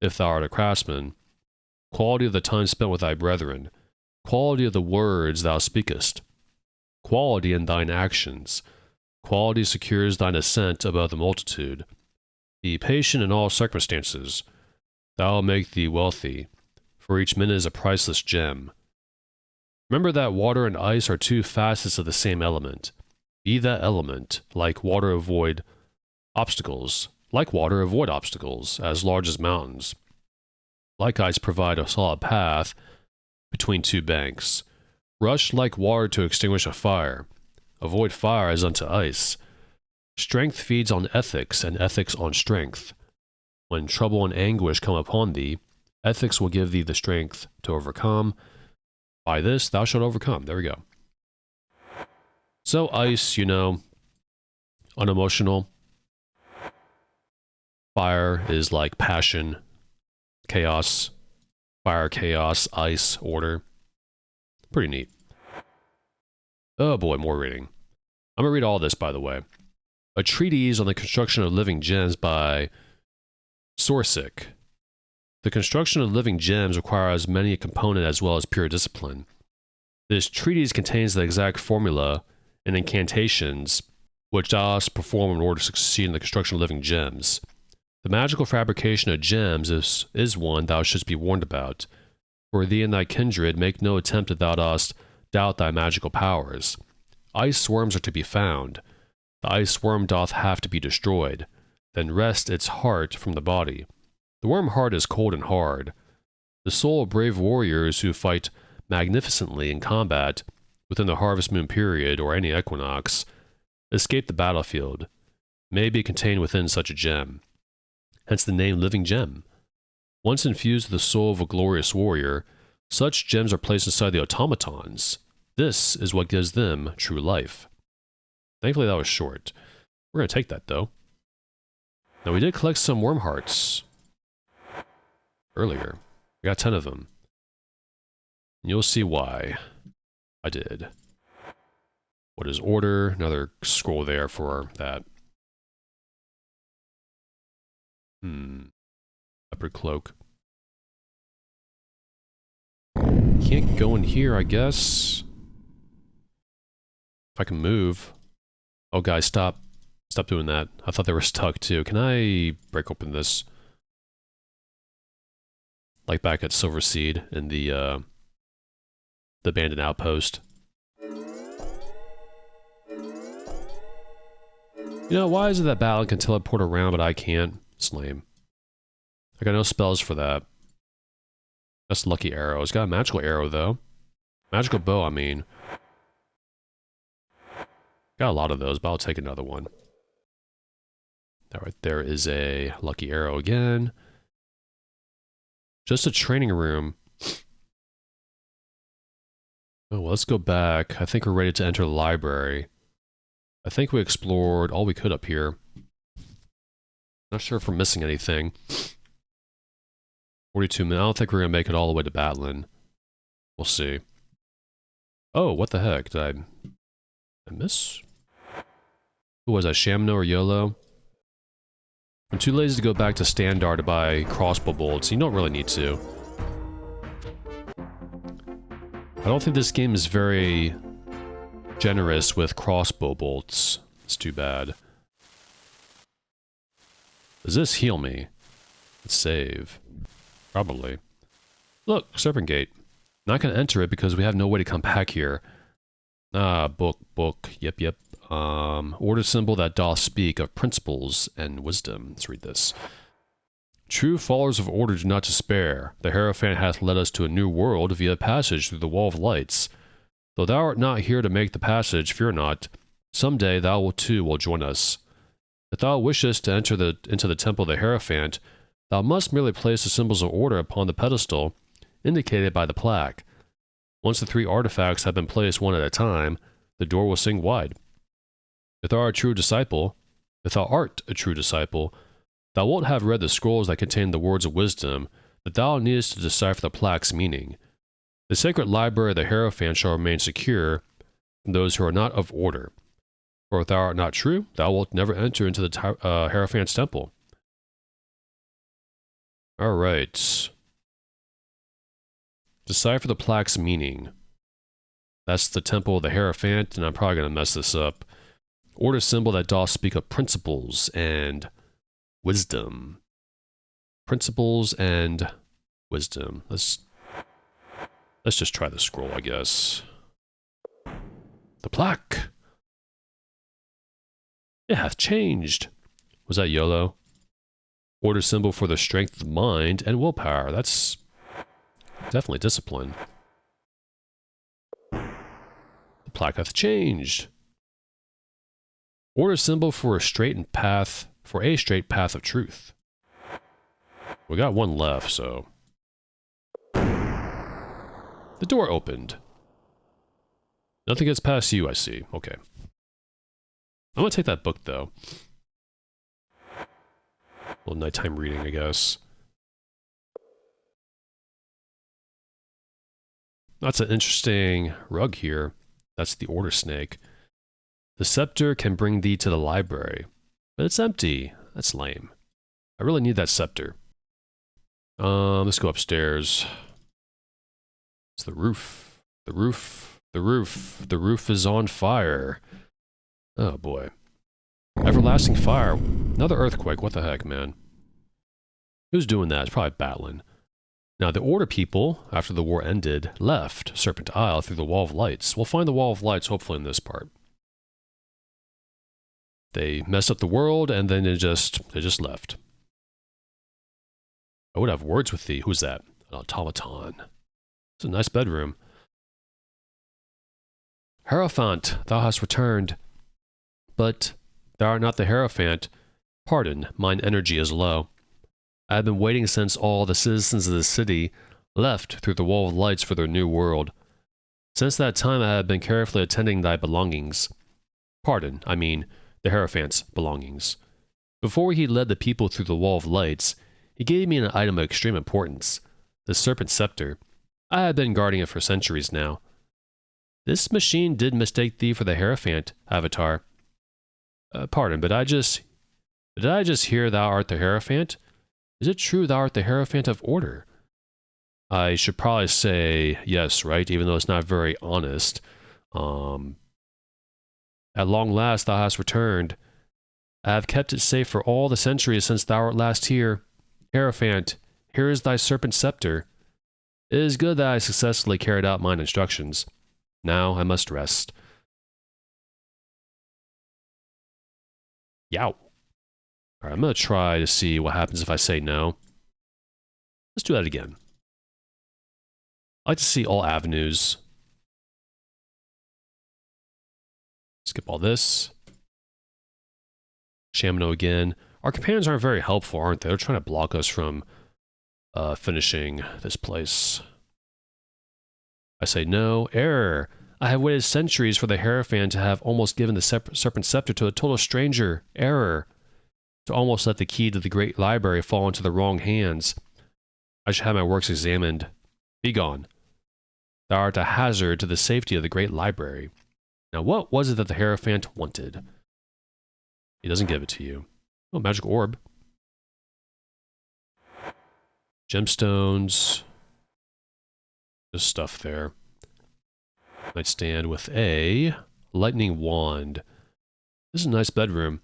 if thou art a craftsman. Quality of the time spent with thy brethren. Quality of the words thou speakest. Quality in thine actions. Quality secures thine ascent above the multitude. Be patient in all circumstances. Thou will make thee wealthy, for each minute is a priceless gem. Remember that water and ice are two facets of the same element. Be that element, like water avoid obstacles, as large as mountains. Like ice provide a solid path between two banks. Rush like water to extinguish a fire. Avoid fire as unto ice. Strength feeds on ethics, and ethics on strength. When trouble and anguish come upon thee, ethics will give thee the strength to overcome. By this thou shalt overcome. There we go. So ice, unemotional. Fire is like passion, chaos. Fire, chaos, ice, order. Pretty neat. Oh boy, more reading. I'm going to read all this, by the way. A Treatise on the Construction of Living Gems by Sorsic. The construction of living gems requires many a component as well as pure discipline. This treatise contains the exact formula and incantations which thou perform in order to succeed in the construction of living gems. The magical fabrication of gems is one thou shouldst be warned about. For thee and thy kindred make no attempt that thou dost doubt thy magical powers. Ice worms are to be found. The ice worm doth have to be destroyed. Then wrest its heart from the body. The worm heart is cold and hard. The soul of brave warriors who fight magnificently in combat within the harvest moon period or any equinox, escape the battlefield, may be contained within such a gem. Hence the name Living Gem. Once infused with the soul of a glorious warrior, such gems are placed inside the automatons. This is what gives them true life. Thankfully that was short. We're going to take that though. Now we did collect some worm hearts earlier. We got 10 of them. And you'll see why I did. What is order? Another scroll there for that. Leopard cloak. Can't go in here, I guess. If I can move. Oh, guys, stop. Stop doing that. I thought they were stuck, too. Can I break open this? Like back at Silver Seed in the abandoned outpost. You know, why is it that Batlin can teleport around, but I can't? It's lame. I got no spells for that. That's lucky arrow. It's got a magical arrow, though. Magical bow, I mean. Got a lot of those, but I'll take another one. That right there is a lucky arrow again. Just a training room. Oh, well, let's go back. I think we're ready to enter the library. I think we explored all we could up here. Not sure if we're missing anything. 42 minutes. I don't think we're going to make it all the way to Batlin. We'll see. Oh, what the heck? Did I miss? Who was that? Shamno or YOLO? I'm too lazy to go back to Standard to buy crossbow bolts. You don't really need to. I don't think this game is very generous with crossbow bolts. It's too bad. Does this heal me? Let's save. Probably. Look, Serpent Gate. Not gonna enter it because we have no way to come back here. Ah, book. Yep. Order symbol that doth speak of principles and wisdom. Let's read this. True followers of order do not despair. The Hierophant hath led us to a new world via passage through the wall of lights. Though thou art not here to make the passage, fear not. Some day thou too will join us. If thou wishest to enter into the temple of the Hierophant, thou must merely place the symbols of order upon the pedestal indicated by the plaque. Once the 3 artifacts have been placed one at a time, the door will swing wide. If thou art a true disciple, thou wilt have read the scrolls that contain the words of wisdom that thou needest to decipher the plaque's meaning. The sacred library of the Hierophant shall remain secure from those who are not of order. For if thou art not true, thou wilt never enter into the Hierophant's temple. Alright. Decipher the plaque's meaning. That's the temple of the Hierophant, and I'm probably going to mess this up. Order symbol that doth speak of principles and wisdom. Principles and wisdom. Let's just try the scroll, I guess. The plaque. It hath changed. Was that YOLO? Order symbol for the strength of mind and willpower. That's definitely discipline. The plaque hath changed. Order symbol for a straight path of truth. We got one left, so. The door opened. Nothing gets past you, I see. Okay. I'm gonna take that book, though. A little nighttime reading, I guess. That's an interesting rug here. That's the order snake. The scepter can bring thee to the library, but it's empty. That's lame. I really need that scepter. Let's go upstairs. It's the roof. The roof The roof. The roof is on fire. Oh boy. Everlasting fire. Another earthquake. What the heck, man? Who's doing that? It's probably Batlin. Now, the Order people, after the war ended, left Serpent Isle through the Wall of Lights. We'll find the Wall of Lights, hopefully, in this part. They messed up the world, and then they just left. I would have words with thee. Who's that? An automaton. It's a nice bedroom. Hierophant, thou hast returned. But thou art not the Hierophant. Pardon, mine energy is low. I have been waiting since all the citizens of the city left through the Wall of Lights for their new world. Since that time I have been carefully attending thy belongings. Pardon, I mean, the Hierophant's belongings. Before he led the people through the Wall of Lights, he gave me an item of extreme importance, the Serpent Scepter. I have been guarding it for centuries now. This machine did mistake thee for the Hierophant, Avatar. Pardon, but did I just hear thou art the Hierophant? Is it true thou art the Hierophant of Order? I should probably say yes, right? Even though it's not very honest. At long last thou hast returned. I have kept it safe for all the centuries since thou art last here. Hierophant, here is thy Serpent Scepter. It is good that I successfully carried out mine instructions. Now I must rest. Yow. Alright, I'm going to try to see what happens if I say no. Let's do that again. I like to see all avenues. Skip all this. Shamino again. Our companions aren't very helpful, aren't they? They're trying to block us from finishing this place. I say no. Error. I have waited centuries for the Hierophant to have almost given the Serpent Scepter to a total stranger. Error. To almost let the key to the great library fall into the wrong hands. I should have my works examined. Begone. Thou art a hazard to the safety of the great library. Now what was it that the Hierophant wanted? He doesn't give it to you. Oh, magic orb. Gemstones. Just stuff there. Nightstand with a lightning wand. This is a nice bedroom.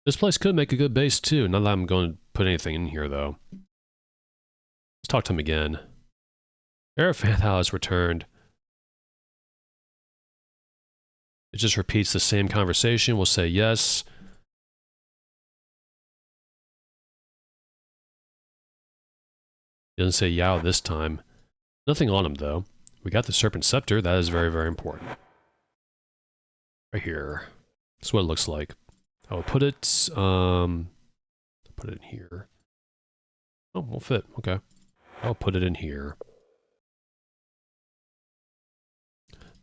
This place could make a good base too. Not that I'm going to put anything in here though. Let's talk to him again. Hierophant has returned. It just repeats the same conversation. We'll say yes. He doesn't say yow this time. Nothing on him though. We got the Serpent Scepter. That is very, very important. Right here. That's what it looks like. I will put it, put it in here. Oh, will fit. Okay. I'll put it in here.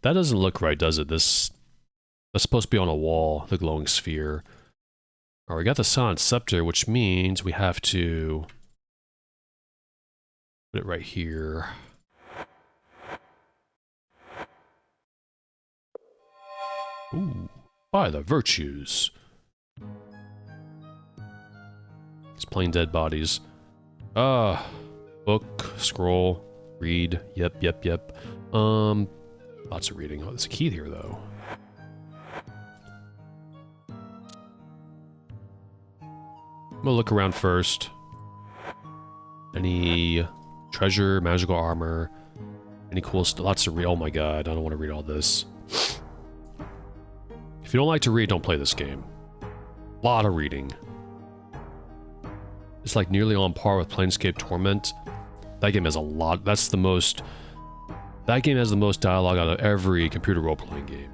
That doesn't look right, does it? That's supposed to be on a wall, the glowing sphere. Alright, we got the Silent Scepter, which means we have to put it right here. Ooh, by the virtues. It's plain dead bodies. Book, scroll, read. Yep. Lots of reading. Oh, there's a key here, though. I'm gonna look around first. Any treasure, magical armor, any cool stuff? Lots of read. Oh my god, I don't want to read all this. If you don't like to read, don't play this game. A lot of reading. It's like nearly on par with Planescape Torment. That game has a lot. That game has the most dialogue out of every computer role-playing game.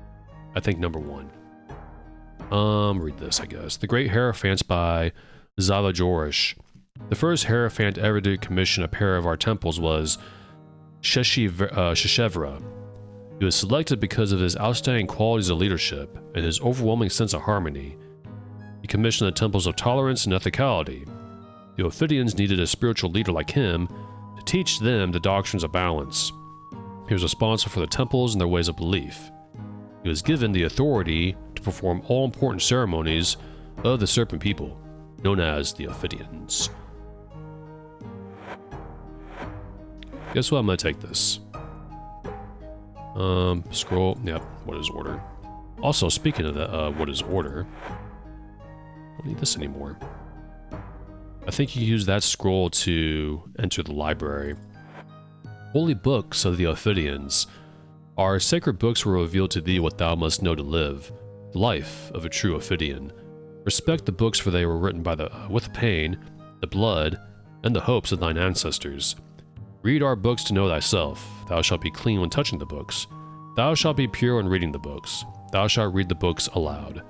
I think #1. Read this, I guess. The Great Hierophants by Zava Jorish. The first Hierophant ever to commission a pair of our temples was Sheshevra. He was selected because of his outstanding qualities of leadership and his overwhelming sense of harmony. He commissioned the temples of tolerance and ethicality. The Ophidians needed a spiritual leader like him to teach them the doctrines of balance. He was responsible for the temples and their ways of belief. He was given the authority to perform all important ceremonies of the Serpent people, known as the Ophidians. Guess what? I'm gonna take this. Scroll. Yep. What is order? Also, speaking of that, what is order? I don't need this anymore. I think you use that scroll to enter the library. Holy books of the Ophidians. Our sacred books will reveal to thee what thou must know to live, the life of a true Ophidian. Respect the books, for they were written by with pain, the blood, and the hopes of thine ancestors. Read our books to know thyself. Thou shalt be clean when touching the books. Thou shalt be pure when reading the books. Thou shalt read the books aloud.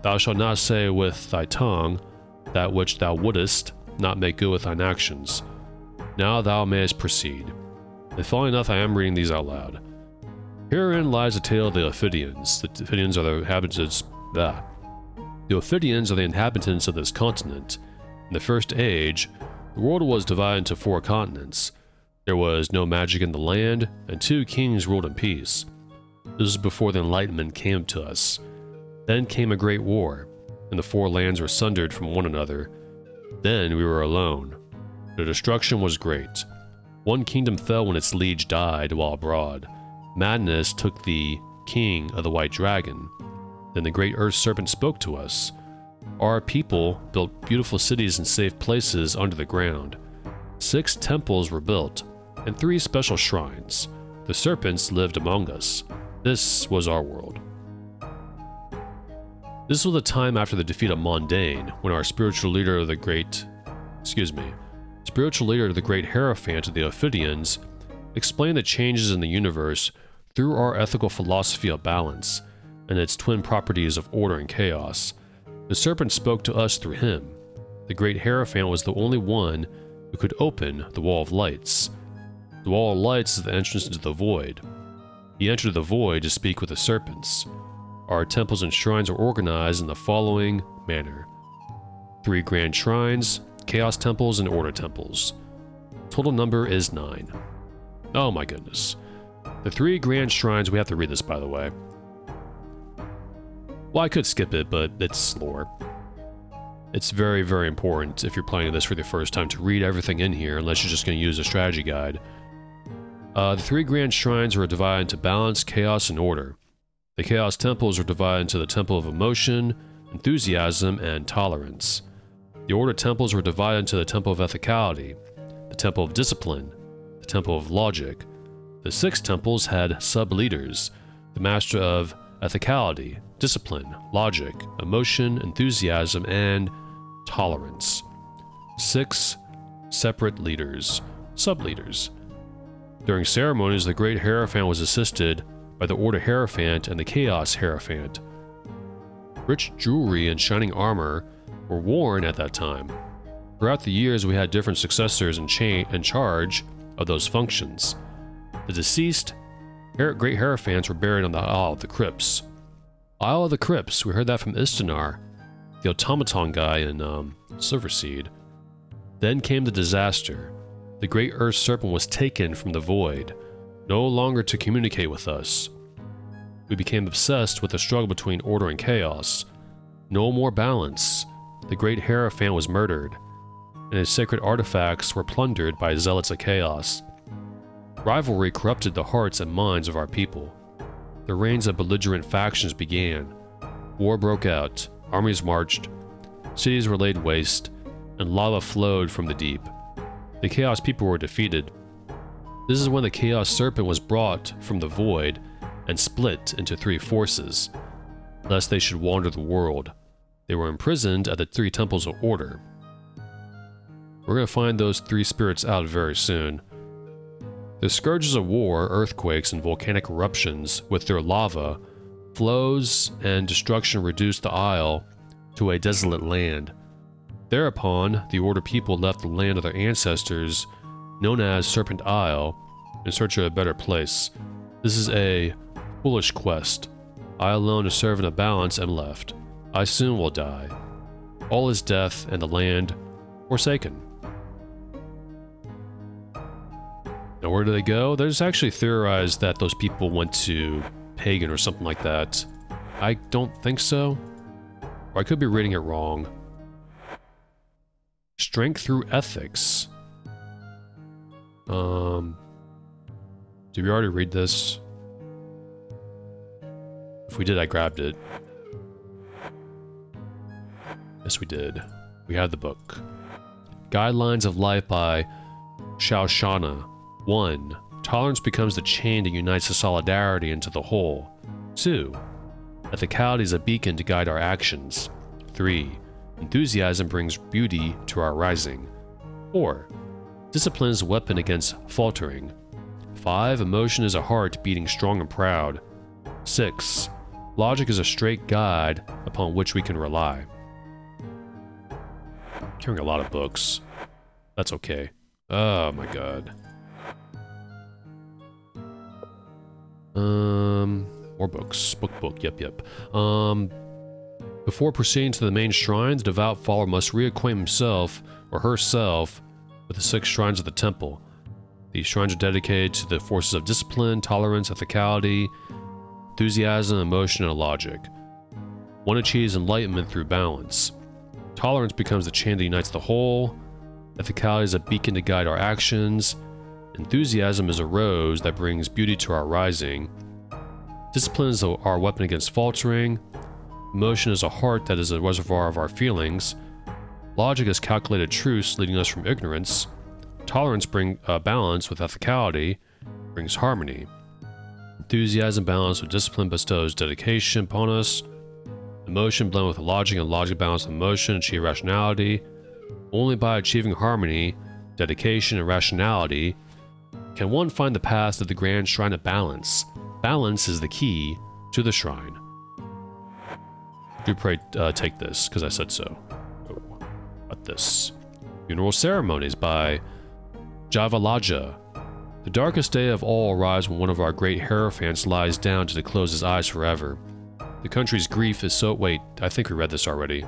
Thou shalt not say with thy tongue that which thou wouldest not make good with thine actions. Now thou mayest proceed. If following enough, I am reading these out loud. Herein lies the tale of the Ophidians. The Ophidians are the inhabitants. The Ophidians are the inhabitants of this continent. In the first age, the world was divided into 4 continents. There was no magic in the land, and 2 kings ruled in peace. This was before the Enlightenment came to us. Then came a great war, and the 4 lands were sundered from one another. Then we were alone. The destruction was great. One kingdom fell when its liege died while abroad. Madness took the king of the White Dragon. Then the great Earth Serpent spoke to us. Our people built beautiful cities and safe places under the ground. 6 temples were built, and 3 special shrines. The serpents lived among us. This was our world. This was the time after the defeat of Mondain, when our spiritual leader of the great Hierophant of the Ophidians explained the changes in the universe through our ethical philosophy of balance and its twin properties of order and chaos. The serpent spoke to us through him. The great Hierophant was the only one who could open the Wall of Lights. The Wall of Lights is the entrance into the void. He entered the void to speak with the serpents. Our temples and shrines are organized in the following manner: 3 grand shrines, chaos temples, and order temples. Total number is 9. Oh my goodness. The 3 grand shrines, we have to read this, by the way. Well, I could skip it, but it's lore. It's very, very important if you're playing this for the first time to read everything in here, unless you're just going to use a strategy guide. The 3 grand shrines are divided into balance, chaos, and order. The chaos temples are divided into the temple of emotion, enthusiasm, and tolerance. The order temples were divided into the temple of ethicality, the temple of discipline, the temple of logic. The 6 temples had sub-leaders, the master of ethicality, discipline, logic, emotion, enthusiasm, and tolerance. 6 separate leaders, sub-leaders. During ceremonies, the Great Hierophant was assisted by the Order Hierophant and the Chaos Hierophant. Rich jewelry and shining armor were worn at that time. Throughout the years, we had different successors in charge of those functions. The deceased Great Hierophants were buried on the Isle of the Crypts. Isle of the Crypts, we heard that from Istanar, the automaton guy in Silverseed. Then came the disaster. The great Earth Serpent was taken from the void, no longer to communicate with us. We became obsessed with the struggle between order and chaos. No more balance. The great Hierophant was murdered, and his sacred artifacts were plundered by zealots of chaos. Rivalry corrupted the hearts and minds of our people. The reigns of belligerent factions began. War broke out, armies marched, cities were laid waste, and lava flowed from the deep. The Chaos people were defeated. This is when the Chaos Serpent was brought from the void and split into 3 forces, lest they should wander the world. They were imprisoned at the 3 temples of order. We're going to find those 3 spirits out very soon. The scourges of war, earthquakes, and volcanic eruptions, with their lava, flows, and destruction reduced the isle to a desolate land. Thereupon, the Order people left the land of their ancestors, known as Serpent Isle, in search of a better place. This is a foolish quest. I alone, a servant of balance, am left. I soon will die. All is death, and the land forsaken. Now, where do they go? There's actually theorized that those people went to Pagan or something like that. I don't think so. Or I could be reading it wrong. Strength through ethics. Did we already read this? If we did, I grabbed it. Yes, we did. We had the book. Guidelines of Life by Shoshana. 1. Tolerance becomes the chain that unites the solidarity into the whole. 2. Ethicality is a beacon to guide our actions. 3. Enthusiasm brings beauty to our rising. 4. Discipline is a weapon against faltering. 5. Emotion is a heart beating strong and proud. 6. Logic is a straight guide upon which we can rely. Carrying a lot of books. That's okay. Oh my god. More books. Book. Yep. Before proceeding to the main shrine, the devout follower must reacquaint himself or herself with the 6 shrines of the temple. These shrines are dedicated to the forces of discipline, tolerance, ethicality, enthusiasm, emotion, and logic. One achieves enlightenment through balance. Tolerance becomes the chain that unites the whole. Ethicality is a beacon to guide our actions. Enthusiasm is a rose that brings beauty to our rising. Discipline is our weapon against faltering. Emotion is a heart that is a reservoir of our feelings. Logic is calculated truths leading us from ignorance. Tolerance brings balance with ethicality, brings harmony. Enthusiasm balanced with discipline bestows dedication upon us. Emotion blended with logic and logic balanced with emotion achieve rationality. Only by achieving harmony, dedication, and rationality can one find the path to the grand shrine of balance. Balance is the key to the shrine. Do pray take this, because I said so. Oh, what this? Funeral Ceremonies by Javalaja. The darkest day of all arrives when one of our great hierophants lies down to close his eyes forever. The country's grief is so... Wait, I think we read this already.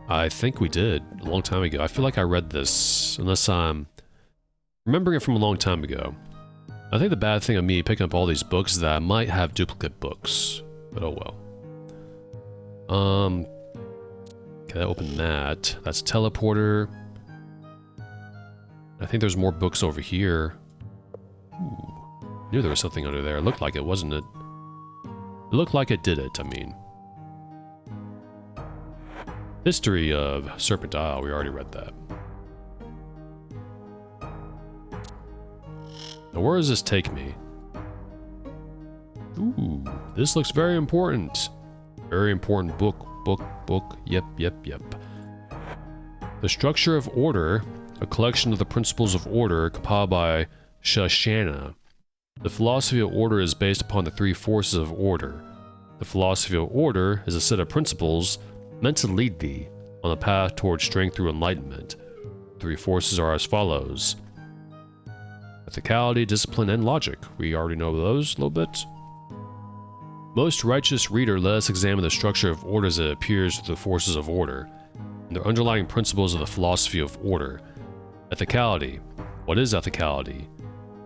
I think we did, a long time ago. I feel like I read this, unless I'm remembering it from a long time ago. I think the bad thing of me picking up all these books is that I might have duplicate books, but oh well. Okay, open that. That's a teleporter. I think there's more books over here. Ooh. I knew there was something under there. It looked like it, wasn't it? It looked like it did it, I mean. History of Serpent Isle, we already read that. Now where does this take me? Ooh, this looks very important. Very important book. Yep. The Structure of Order, a collection of the principles of order compiled by Shoshana. The philosophy of order is based upon the 3 forces of order. The philosophy of order is a set of principles meant to lead thee on the path towards strength through enlightenment. The 3 forces are as follows: ethicality, discipline, and logic. We already know those a little bit. Most righteous reader, let us examine the structure of order as it appears through the forces of order, and the underlying principles of the philosophy of order. Ethicality. What is ethicality?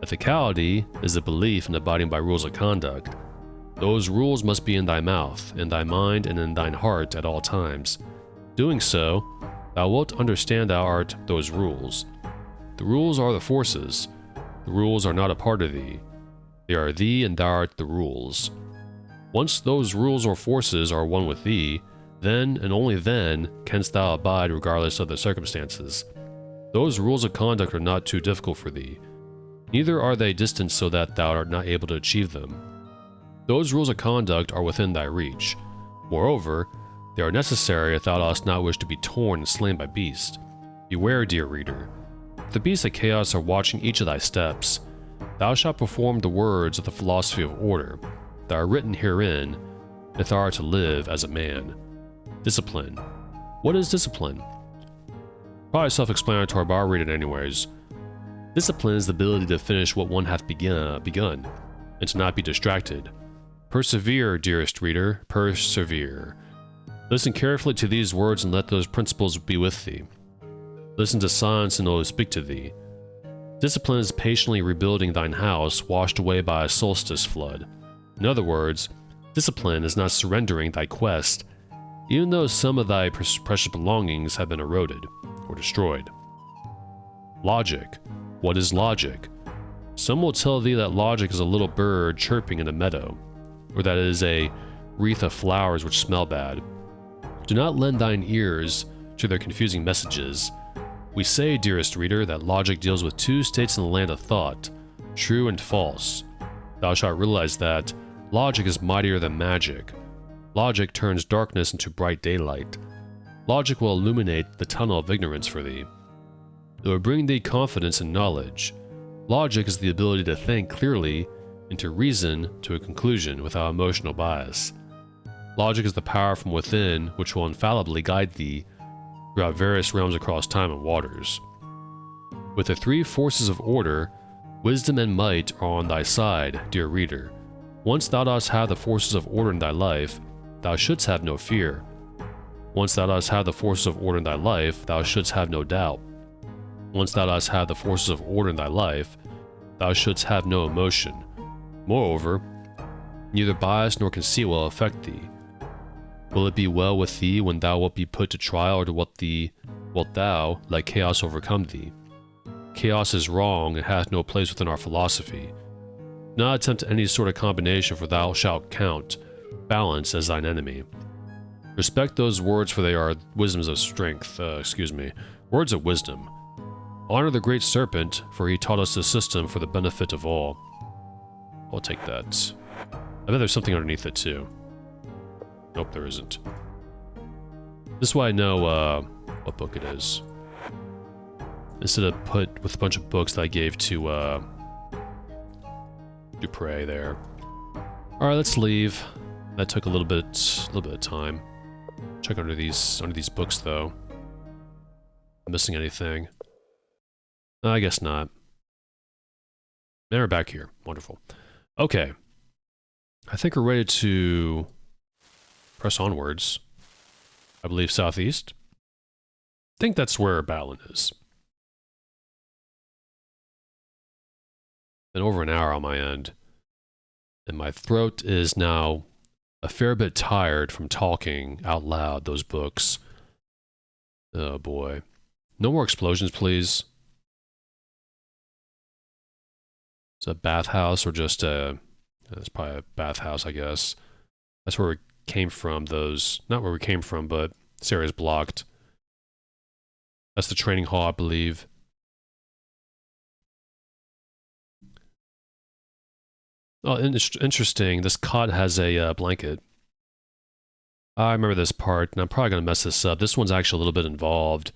Ethicality is the belief in abiding by rules of conduct. Those rules must be in thy mouth, in thy mind, and in thine heart at all times. Doing so, thou wilt understand thou art those rules. The rules are the forces. The rules are not a part of thee. They are thee, and thou art the rules. Once those rules or forces are one with thee, then and only then canst thou abide regardless of the circumstances. Those rules of conduct are not too difficult for thee. Neither are they distant so that thou art not able to achieve them. Those rules of conduct are within thy reach. Moreover, they are necessary if thou dost not wish to be torn and slain by beasts. Beware, dear reader. The beasts of chaos are watching each of thy steps. Thou shalt perform the words of the philosophy of order that are written herein, if thou art to live as a man. Discipline. What is discipline? Probably self-explanatory, but I'll read it anyways. Discipline is the ability to finish what one hath begun, and to not be distracted. Persevere, dearest reader, persevere. Listen carefully to these words and let those principles be with thee. Listen to silence and it will speak to thee. Discipline is patiently rebuilding thine house washed away by a solstice flood. In other words, discipline is not surrendering thy quest, even though some of thy precious belongings have been eroded or destroyed. Logic. What is logic? Some will tell thee that logic is a little bird chirping in a meadow, or that it is a wreath of flowers which smell bad. Do not lend thine ears to their confusing messages. We say, dearest reader, that logic deals with two states in the land of thought, true and false. Thou shalt realize that logic is mightier than magic. Logic turns darkness into bright daylight. Logic will illuminate the tunnel of ignorance for thee. It will bring thee confidence and knowledge. Logic is the ability to think clearly and to reason to a conclusion without emotional bias. Logic is the power from within which will infallibly guide thee throughout various realms across time and waters. With the three forces of order, wisdom and might are on thy side, dear reader. Once thou dost have the forces of order in thy life, thou shouldst have no fear. Once thou dost have the forces of order in thy life, thou shouldst have no doubt. Once thou dost have the forces of order in thy life, thou shouldst have no emotion. Moreover, neither bias nor conceit will affect thee. Will it be well with thee when thou wilt be put to trial, or wilt thou let chaos overcome thee? Chaos is wrong and hath no place within our philosophy. Do not attempt any sort of combination, for thou shalt count balance as thine enemy. Respect those words, for they are wisdoms of strength, words of wisdom. Honor the great Serpent, for he taught us the system for the benefit of all. I'll take that. I bet there's something underneath it too. Nope, there isn't. This is why I know what book it is. Instead of put with a bunch of books that I gave to Dupre there. Alright, let's leave. That took a little bit of time. Check under these books though. Am I missing anything? No, I guess not. Now we're back here. Wonderful. Okay. I think we're ready to press onwards. I believe southeast. I think that's where Batlin is. Been over an hour on my end. And my throat is now a fair bit tired from talking out loud those books. Oh boy. No more explosions, please. It's a bathhouse or just a... It's probably a bathhouse, I guess. That's where we came from, those... Not where we came from, but this area's blocked. That's the training hall, I believe. Oh, interesting. This cot has a blanket. I remember this part, and I'm probably going to mess this up. This one's actually a little bit involved.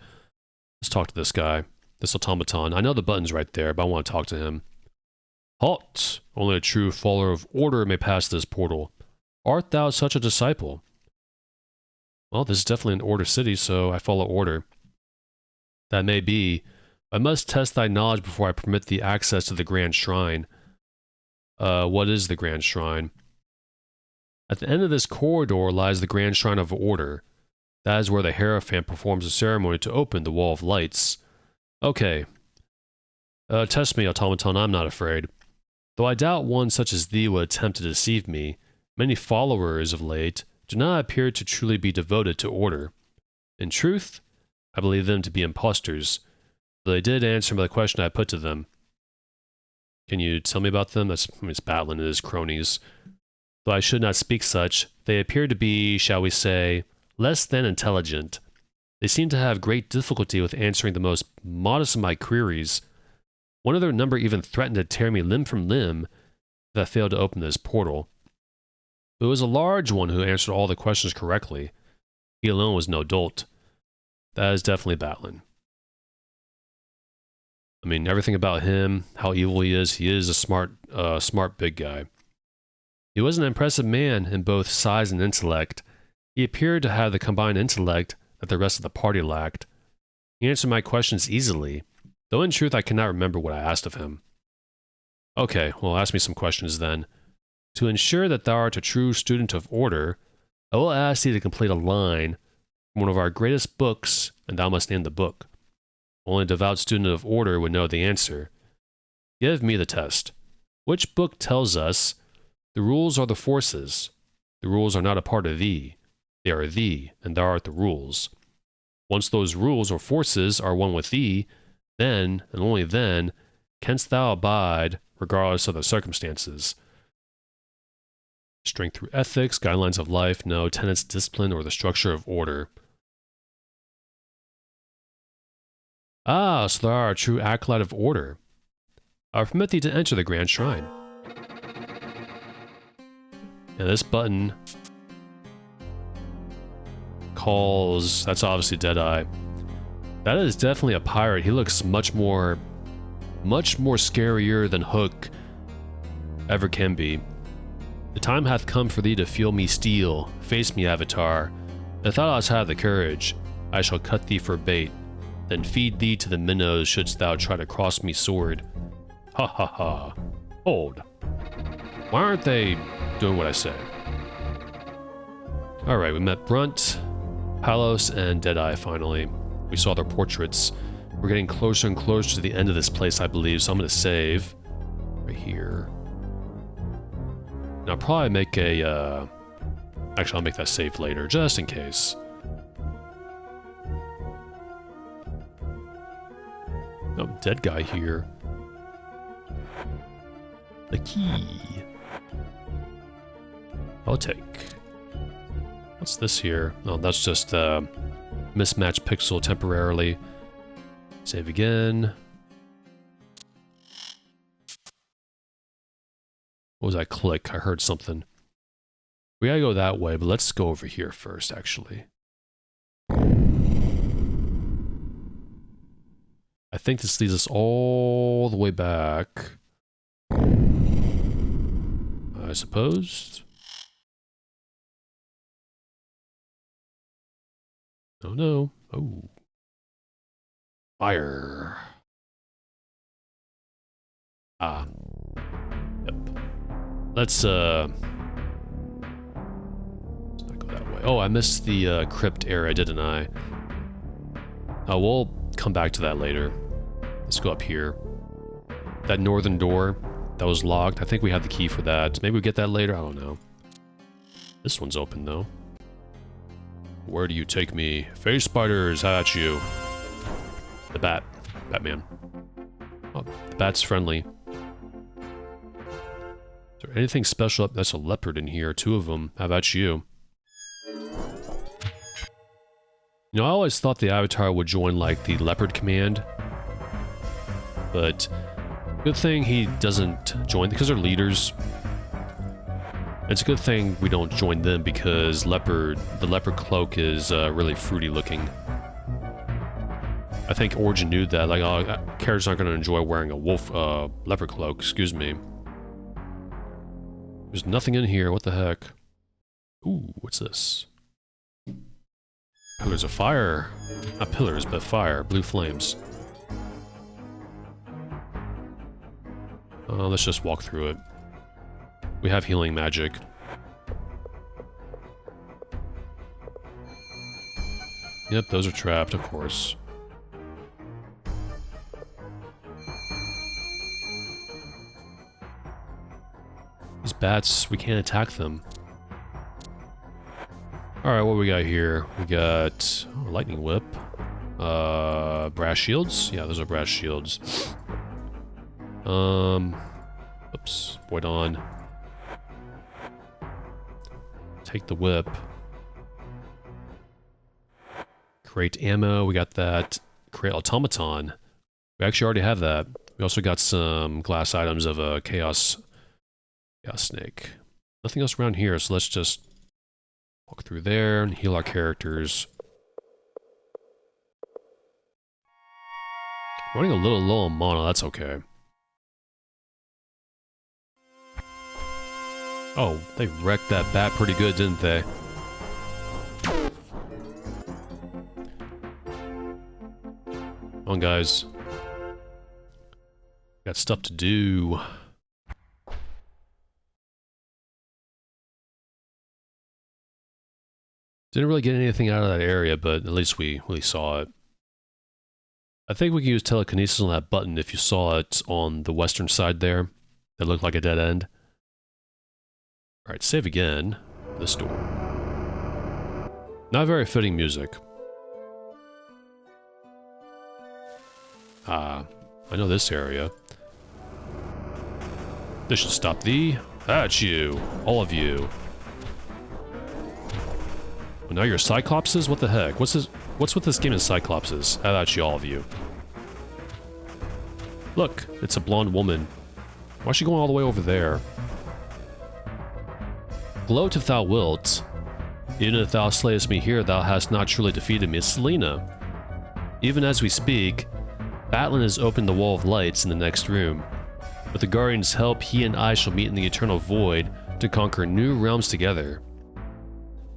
Let's talk to this guy. This automaton. I know the button's right there, but I want to talk to him. Halt! Only a true follower of order may pass this portal. Art thou such a disciple? Well, this is definitely an order city, so I follow order. That may be. I must test thy knowledge before I permit thee access to the Grand Shrine. What is the Grand Shrine? At the end of this corridor lies the Grand Shrine of Order. That is where the Hierophant performs a ceremony to open the Wall of Lights. Okay. Test me, automaton, I'm not afraid. Though I doubt one such as thee would attempt to deceive me, many followers of late do not appear to truly be devoted to order. In truth, I believe them to be impostors, though they did answer the question I put to them. Can you tell me about them? It's Batlin and his cronies. Though I should not speak such, they appear to be, shall we say, less than intelligent. They seem to have great difficulty with answering the most modest of my queries. One of their number even threatened to tear me limb from limb if I failed to open this portal. But it was a large one who answered all the questions correctly. He alone was no dolt. That is definitely Batlin. I mean, everything about him, how evil he is a smart big guy. He was an impressive man in both size and intellect. He appeared to have the combined intellect that the rest of the party lacked. He answered my questions easily, though in truth I cannot remember what I asked of him. Okay, well, ask me some questions then. To ensure that thou art a true student of order, I will ask thee to complete a line from one of our greatest books, and thou must name the book. Only a devout student of order would know the answer. Give me the test. Which book tells us the rules are the forces? The rules are not a part of thee. They are thee, and thou art the rules. Once those rules or forces are one with thee, then, and only then, canst thou abide regardless of the circumstances. Strength through ethics, guidelines of life, no tenets, discipline, or the structure of order. Ah, so they are a true acolyte of order. I permit thee to enter the Grand Shrine. And this button calls... That's obviously Deadeye. That is definitely a pirate. He looks much more scarier than Hook ever can be. The time hath come for thee to feel me steel. Face me, Avatar. I thought I have the courage. I shall cut thee for bait. Then feed thee to the minnows shouldst thou try to cross me sword. Ha ha ha. Hold. Why aren't they doing what I say? Alright, we met Brunt, Palos, and Deadeye finally. We saw their portraits. We're getting closer and closer to the end of this place, I believe, so I'm going to save. Right here. And I'll probably make a, Actually, I'll make that save later, just in case. Oh, dead guy here. The key. I'll take. What's this here? Oh, that's just mismatched pixel temporarily. Save again. What was that click? I heard something. We gotta go that way, but let's go over here first, actually. I think this leads us all the way back. I suppose. Oh no. Oh. Fire. Ah. Yep. Let's not go that way. Oh, I missed the crypt area, didn't I? We'll come back to that later. Let's go up here. That northern door that was locked. I think we had the key for that. Maybe we get that later. I don't know. This one's open though. Where do you take me? Face spiders, how about you? The bat. Batman. Oh, the bat's friendly. Is there anything special up? That's a leopard in here. Two of them. How about you? You know, I always thought the Avatar would join, like, the Leopard Command. But, good thing he doesn't join, because they're leaders. It's a good thing we don't join them, because the Leopard Cloak is really fruity looking. I think Origin knew that, like, characters aren't going to enjoy wearing a Leopard Cloak, excuse me. There's nothing in here, what the heck? Ooh, what's this? Pillars of fire. Not pillars, but fire. Blue flames. Let's just walk through it. We have healing magic. Yep, those are trapped, of course. These bats, we can't attack them. Alright, what we got here? We got lightning whip. Brass shields? Yeah, those are brass shields. Oops. Void on. Take the whip. Create ammo. We got that. Create automaton. We actually already have that. We also got some glass items of a chaos snake. Nothing else around here, so let's just walk through there and heal our characters. Running a little low on mana, that's okay. Oh, they wrecked that bat pretty good, didn't they? Come on, guys. Got stuff to do. Didn't really get anything out of that area, but at least we saw it. I think we can use telekinesis on that button if you saw it on the western side there. That looked like a dead end. Alright, save again. This door. Not very fitting music. I know this area. This should stop thee. That's you. All of you. Well, now you're Cyclopses? What the heck? What's with this game of Cyclopses? That's you, all of you. Look, it's a blonde woman. Why is she going all the way over there? Gloat if thou wilt. Even if thou slayest me here, thou hast not truly defeated me. It's Selena. Even as we speak, Batlin has opened the wall of lights in the next room. With the Guardian's help, he and I shall meet in the eternal void to conquer new realms together.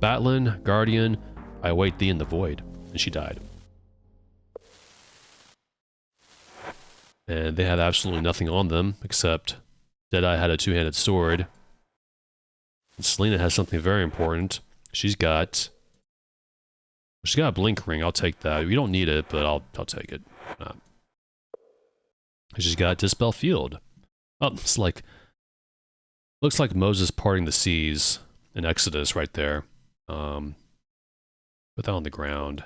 Batlin, Guardian, I await thee in the void. And she died. And they had absolutely nothing on them, except Deadeye had a two-handed sword. And Selena has something very important. She's got a blink ring. I'll take that. You don't need it, but I'll take it. She's got Dispel Field. Oh, it's like, looks like Moses parting the seas in Exodus right there. Put that on the ground.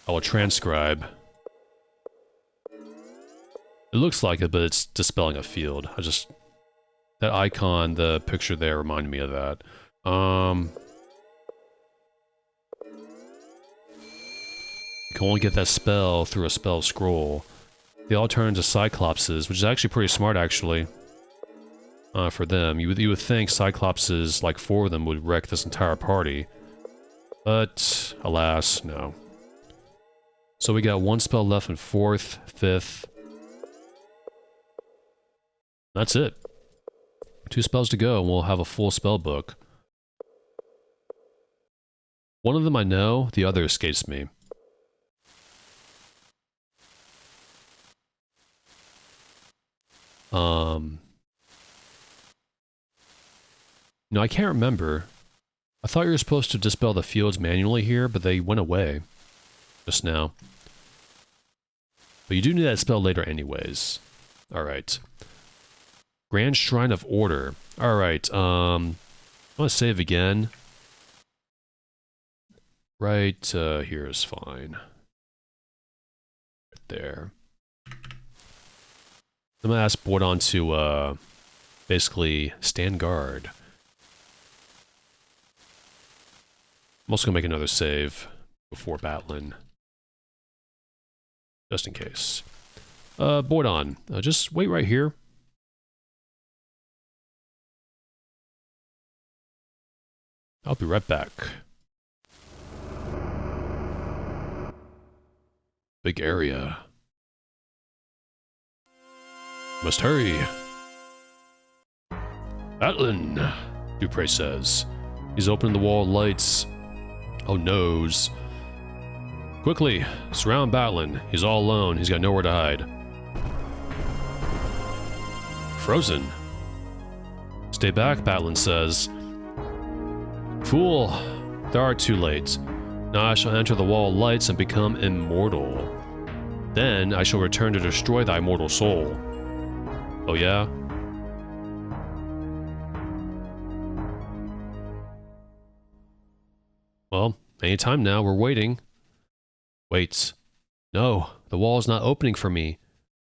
I will transcribe. It looks like it, but it's dispelling a field. That icon, the picture there reminded me of that. You can only get that spell through a spell scroll. They all turn into Cyclopses, which is actually pretty smart, actually. For them. You would think Cyclopses, like 4 of them, would wreck this entire party. But, alas, no. So we got 1 spell left in 4th, 5th. That's it. 2 spells to go, and we'll have a full spell book. One of them I know, the other escapes me. No, I can't remember. I thought you were supposed to dispel the fields manually here, but they went away just now. But you do need that spell later anyways. Alright. Grand Shrine of Order. Alright, I want to save again. Right here is fine. Right there. I'm gonna ask Boydon to basically stand guard. I'm also gonna make another save before Batlin. Just in case. Boydon, just wait right here. I'll be right back. Big area. Must hurry. Batlin, Dupre says. He's opening the wall of lights. Oh noes. Quickly, surround Batlin. He's all alone. He's got nowhere to hide. Frozen. Stay back, Batlin says. Fool, thou art too late. Now I shall enter the wall of lights and become immortal. Then I shall return to destroy thy mortal soul. Oh yeah? Well, anytime now, we're waiting. Wait. No, the wall is not opening for me.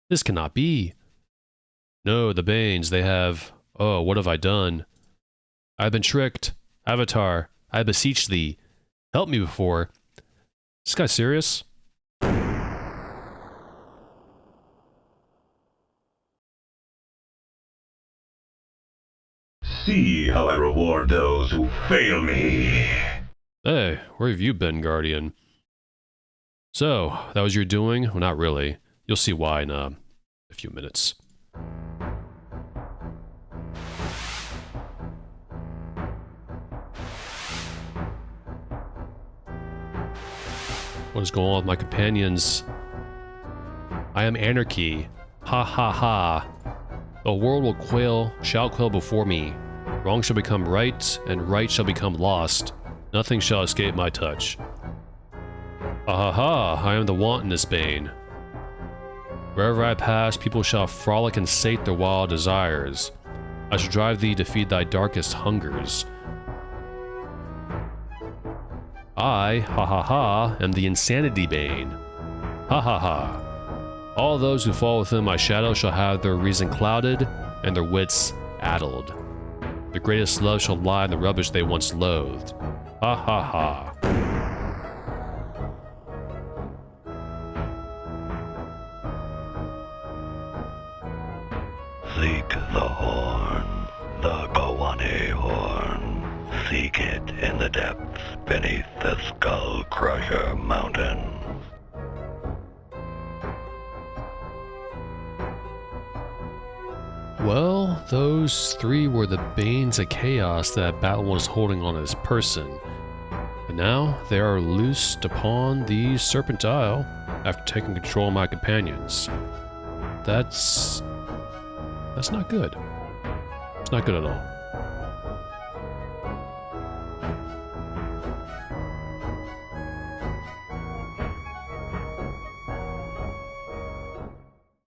This cannot be. No, the Banes, they have... Oh, what have I done? I've been tricked. Avatar, I beseech thee. Help me before. Is this guy serious? See how I reward those who fail me. Hey, where have you been, Guardian? So, that was your doing? Well, not really. You'll see why in a few minutes. What is going on with my companions? I am anarchy. Ha ha ha. The world shall quail before me. Wrong shall become right, and right shall become lost. Nothing shall escape my touch. Ha ha ha, I am the wantonest bane. Wherever I pass, people shall frolic and sate their wild desires. I shall drive thee to feed thy darkest hungers. I, ha ha ha, am the insanity bane. Ha ha ha. All those who fall within my shadow shall have their reason clouded and their wits addled. The greatest love shall lie in the rubbish they once loathed. Ha ha ha. Seek the horn, the Gawane horn. Seek it in the depths beneath the Skull Crusher Mountain. Well, those three were the banes of chaos that Batlin was holding on his person. And now they are loosed upon the Serpent Isle after taking control of my companions. That's not good. It's not good at all.